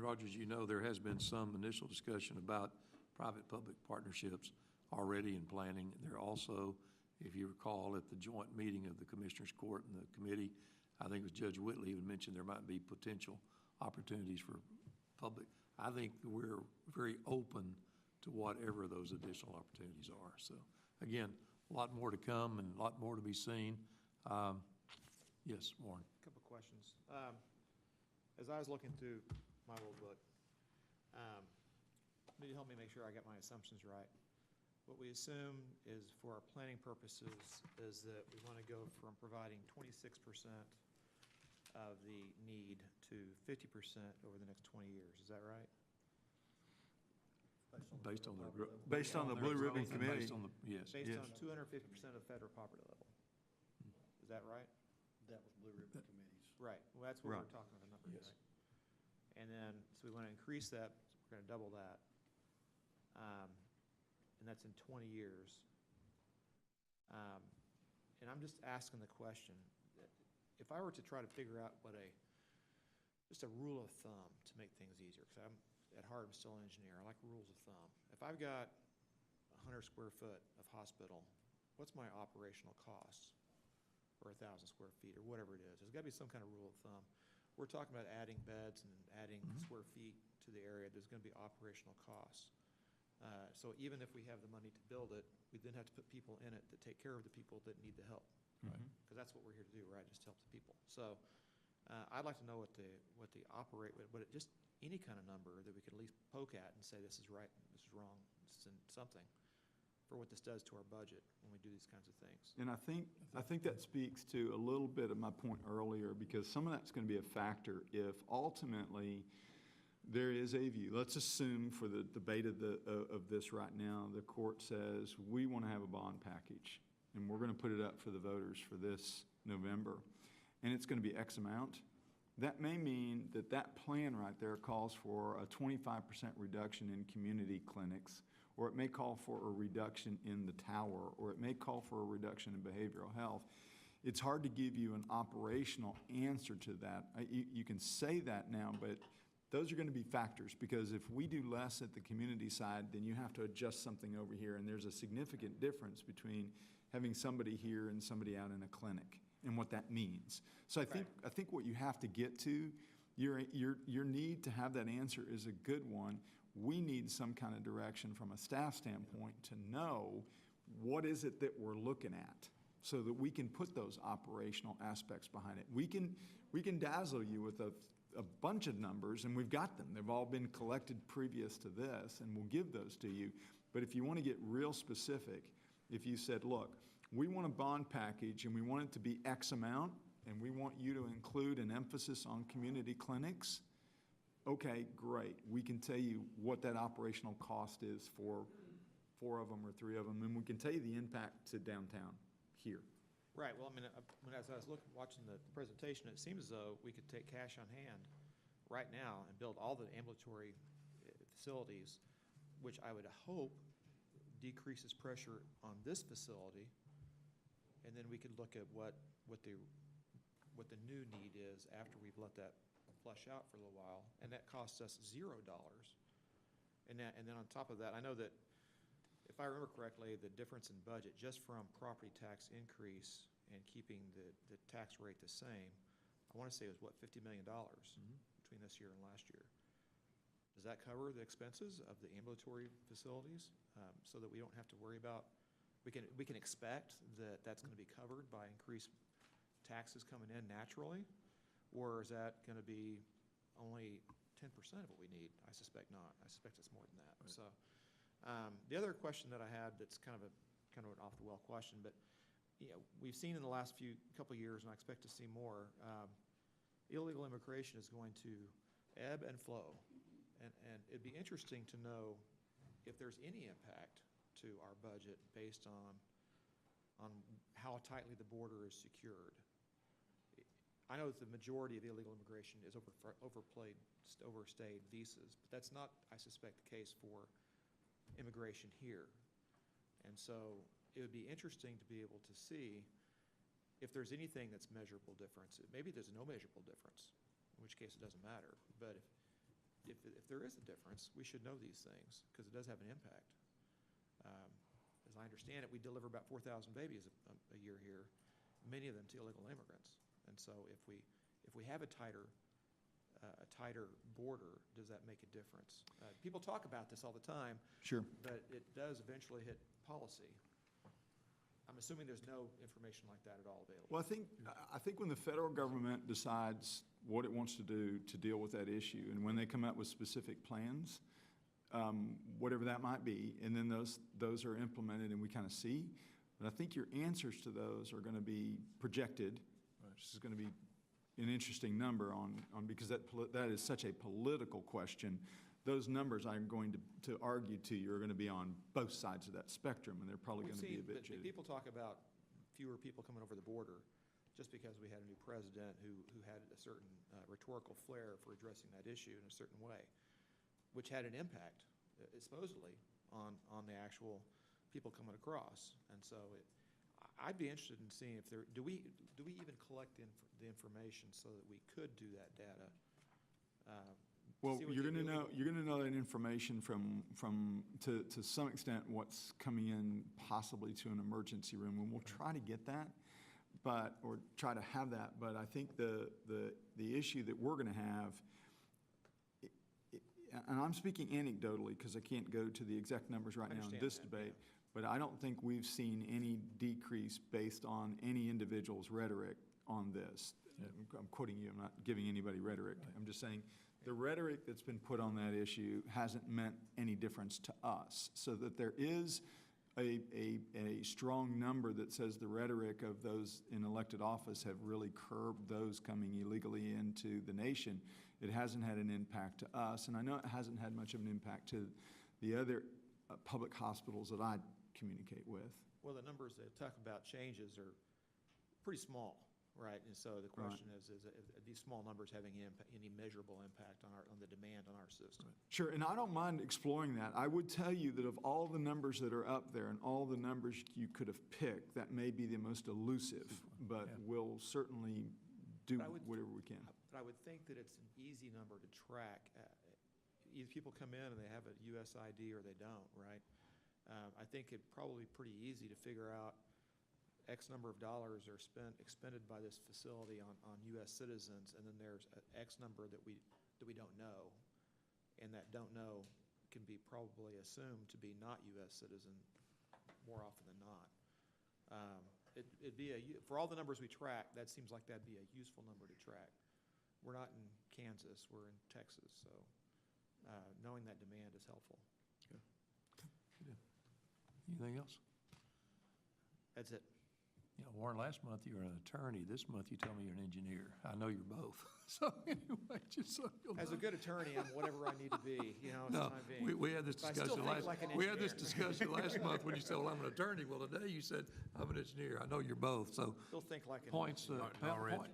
Roger, as you know, there has been some initial discussion about private-public partnerships already in planning. There also, if you recall, at the joint meeting of the Commissioners Court and the committee, I think it was Judge Whitley even mentioned there might be potential opportunities for public. I think we're very open to whatever those additional opportunities are. So again, a lot more to come and a lot more to be seen. Yes, Warren. Couple of questions. As I was looking through my little book, need to help me make sure I got my assumptions right. What we assume is, for our planning purposes, is that we want to go from providing 26% of the need to 50% over the next 20 years. Is that right? Based on the Blue Ribbon Committee. Yes. Based Yes. on 250% of federal property level. Is that right? That was Blue Ribbon Committees. Right. Well, that's what Right. we're talking about, the numbers, Yes. right? And then, so we want to increase that, so we're going to double that. And that's in 20 years. And I'm just asking the question, if I were to try to figure out just a rule of thumb to make things easier, because at heart, I'm still an engineer. I like rules of thumb. If I've got 100 square foot of hospital, what's my operational costs? Or 1,000 square feet, or whatever it is. There's got to be some kind of rule of thumb. We're talking about adding beds and adding square feet to the area. There's going to be operational costs. So even if we have the money to build it, we then have to put people in it that take care of the people that need the help. Because that's what we're here to do, right? Just help the people. So I'd like to know what just any kind of number that we could at least poke at and say, this is right, this is wrong, this is something, for what this does to our budget when we do these kinds of things. And I think that speaks to a little bit of my point earlier, because some of that's going to be a factor if ultimately there is a view. Let's assume, for the debate of this right now, the court says we want to have a bond package and we're going to put it up for the voters for this November, and it's going to be X amount. That may mean that plan right there calls for a 25% reduction in community clinics, or it may call for a reduction in the tower, or it may call for a reduction in behavioral health. It's hard to give you an operational answer to that. You can say that now, but those are going to be factors, because if we do less at the community side, then you have to adjust something over here, and there's a significant difference between having somebody here and somebody out in a clinic and what that means. So I think what you have to get to, your need to have that answer is a good one. we need some kind of direction from a staff standpoint to know what is it that we're looking at so that we can put those operational aspects behind it. We can dazzle you with a bunch of numbers, and we've got them. They've all been collected previous to this, and we'll give those to you. But if you want to get real specific, if you said, look, we want a bond package and we want it to be X amount, and we want you to include an emphasis on community clinics, okay, great. We can tell you what that operational cost is for 4 of them or 3 of them, and we can tell you the impact to downtown here. Right, well, I mean, as I was watching the presentation, it seems as though we could take cash on hand right now and build all the ambulatory facilities, which I would hope decreases pressure on this facility, and then we could look at what the new need is after we've let that flush out for a little while, and that costs us $0. And then on top of that, I know that, if I remember correctly, the difference in budget just from property tax increase and keeping the tax rate the same, I want to say it was, what, $50 million between this year and last year. Does that cover the expenses of the ambulatory facilities so that we don't have to worry about, we can expect that that's going to be covered by increased taxes coming in naturally? Or is that going to be only 10% of what we need? I suspect not. I suspect it's more than that. Right. So the other question that I had that's kind of an off-the-wall question, but we've seen in the last couple of years, and I expect to see more, illegal immigration is going to ebb and flow. And it'd be interesting to know if there's any impact to our budget based on how tightly the border is secured. I know that the majority of illegal immigration is overstayed visas, but that's not, I suspect, the case for immigration here. And so it would be interesting to be able to see if there's anything that's measurable difference. Maybe there's no measurable difference, in which case it doesn't matter. But if there is a difference, we should know these things because it does have an impact. As I understand it, we deliver about 4,000 babies a year here, many of them to illegal immigrants. And so if we have a tighter border, does that make a difference? People talk about this all the time. Sure. But it does eventually hit policy. I'm assuming there's no information like that at all available. Well, I think when the federal government decides what it wants to do to deal with that issue, and when they come up with specific plans, whatever that might be, and then those are implemented and we kind of see. But I think your answers to those are going to be projected, which is going to be an interesting number on because that is such a political question. Those numbers I'm going to argue to you are going to be on both sides of that spectrum, and they're probably going to be a bit jaded. People talk about fewer people coming over the border just because we had a new president who had a certain rhetorical flair for addressing that issue in a certain way, which had an impact, supposedly, on the actual people coming across. And so I'd be interested in seeing if do we even collect the information so that we could do that data? Well, you're going to know that information from to some extent what's coming in possibly to an emergency room, and we'll try to get that, or try to have that. But I think the issue that we're going to have, and I'm speaking anecdotally because I can't go to the exact numbers right now in this debate, but I don't think we've seen any decrease based on any individual's rhetoric on this. Yeah. I'm quoting you. I'm not giving anybody rhetoric. Right. I'm just saying the rhetoric that's been put on that issue hasn't meant any difference to us. So that there is a strong number that says the rhetoric of those in elected office have really curbed those coming illegally into the nation. It hasn't had an impact to us, and I know it hasn't had much of an impact to the other public hospitals that I communicate with. Well, the numbers they talk about changes are pretty small, right? And so the question is these small numbers having any measurable impact on the demand on our system? Right. Sure, and I don't mind exploring that. I would tell you that of all the numbers that are up there and all the numbers you could have picked, that may be the most elusive, but we'll certainly do whatever we can. But I would think that it's an easy number to track. Either people come in and they have a U.S. ID or they don't, right? I think it'd probably be pretty easy to figure out X number of dollars are expended by this facility on U.S. citizens, and then there's X number that we don't know, and that don't know can be probably assumed to be not U.S. citizen more often than not. It'd be for all the numbers we track, that seems like that'd be a useful number to track. We're not in Kansas, we're in Texas, so knowing that demand is helpful. Anything else? That's it. You know, Warren, last month you were an attorney. This month you tell me you're an engineer. I know you're both. So anyway, just so you'll As a know. good attorney, I'm whatever I need to be, you know, as No, time being. we had this But I still discussion think last, like an we had this engineer. discussion last month when you said, well, I'm an attorney. Well, today you said, I'm an engineer. I know you're both, so Still think like an points, engineer. point-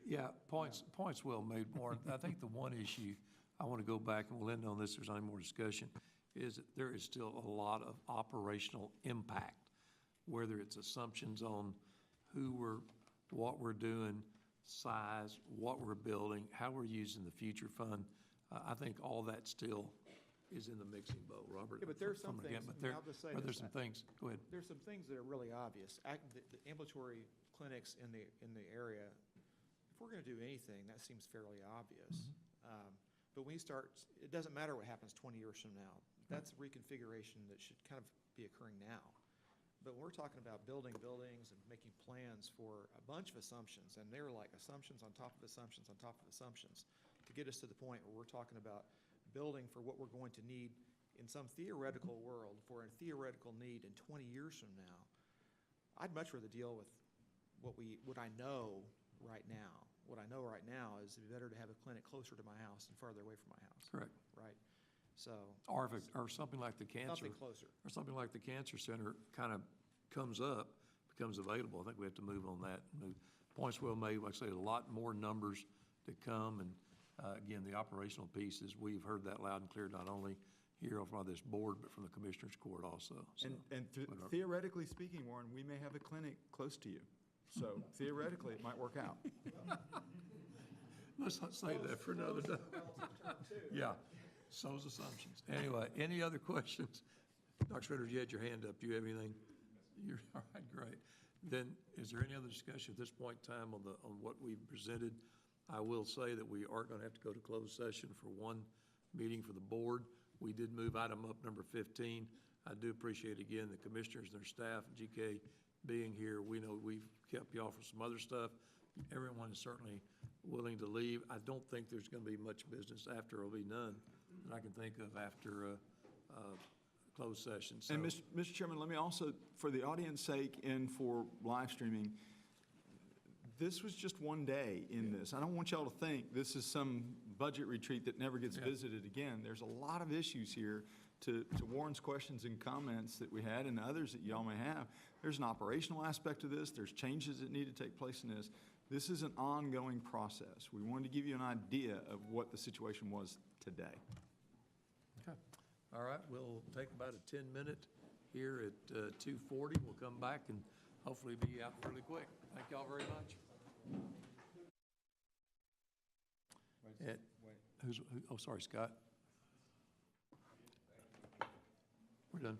yeah, points well made, Warren. I think the one issue, I want to go back and we'll end on this, if there's any more discussion, is that there is still a lot of operational impact, whether it's assumptions on what we're doing, size, what we're building, how we're using the future fund. I think all that still is in the mixing bowl, Robert. Yeah, but there are some from the get- things, but I mean, there- I'll just say but this, there's some things, go ahead. There's some things that are really obvious. The ambulatory clinics in the area, if we're going to do anything, that seems fairly obvious. But when you start, it doesn't matter what happens 20 years from now. That's a reconfiguration that should kind of be occurring now. But we're talking about building buildings and making plans for a bunch of assumptions, and they're like assumptions on top of assumptions on top of assumptions to get us to the point where we're talking about building for what we're going to need in some theoretical world for a theoretical need in 20 years from now. I'd much rather deal with what I know right now. What I know right now is it'd be better to have a clinic closer to my house than farther away from my house. Correct. Right? So. Or something like the cancer. Something closer. Or something like the cancer center kind of comes up, becomes available. I think we have to move on that. Points well made. Like I say, a lot more numbers to come. And again, the operational pieces, we've heard that loud and clear, not only here from this board, but from the Commissioners Court also. So, Theoretically speaking, Warren, we may have a clinic close to you. So theoretically, it might work out. Let's not say that for another day. Yeah, so's assumptions. Anyway, any other questions? Dr. Schroeder, you had your hand up. Do you have anything? You're, all right, great. Then, is there any other discussion at this point in time on what we've presented? I will say that we are going to have to go to closed session for one meeting for the board. We did move item up number 15. I do appreciate, again, the commissioners and their staff, GK, being here. We know we've kept you off for some other stuff. Everyone is certainly willing to leave. I don't think there's going to be much business after, there'll be none that I can think of after closed session. So, And Mr. Chairman, let me also, for the audience sake and for live streaming, this was just one day in this. I don't want y'all to think this is some budget retreat that never gets visited again. There's a lot of issues here to Warren's questions and comments that we had and others that y'all may have. There's an operational aspect to this. There's changes that need to take place in this. This is an ongoing process. We wanted to give you an idea of what the situation was today. okay. All right, we'll take about a 10-minute here at 2:40. We'll come back and hopefully be out really quick. Thank y'all very much. Oh, sorry, Scott. We're done.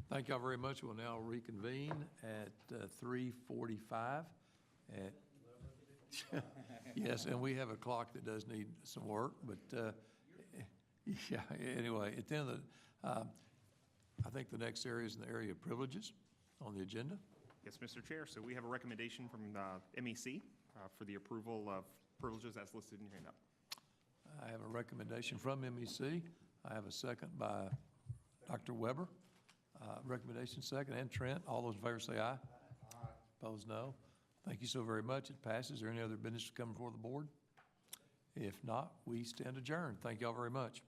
Thank y'all very much. We'll now reconvene at 3:45. Yes, and we have a clock that does need some work, but yeah, anyway, at the end of the, I think the next area is in the area of privileges on the agenda. Yes, Mr. Chair. So we have a recommendation from the MEC for the approval of privileges as listed in your handout. I have a recommendation from MEC. I have a second by Dr. Weber. Recommendation second, and Trent. All those in favor say aye. Aye. Opposed, no. Thank you so very much. It passes. Is there any other business to come before the board? If not, we stand adjourned. Thank y'all very much.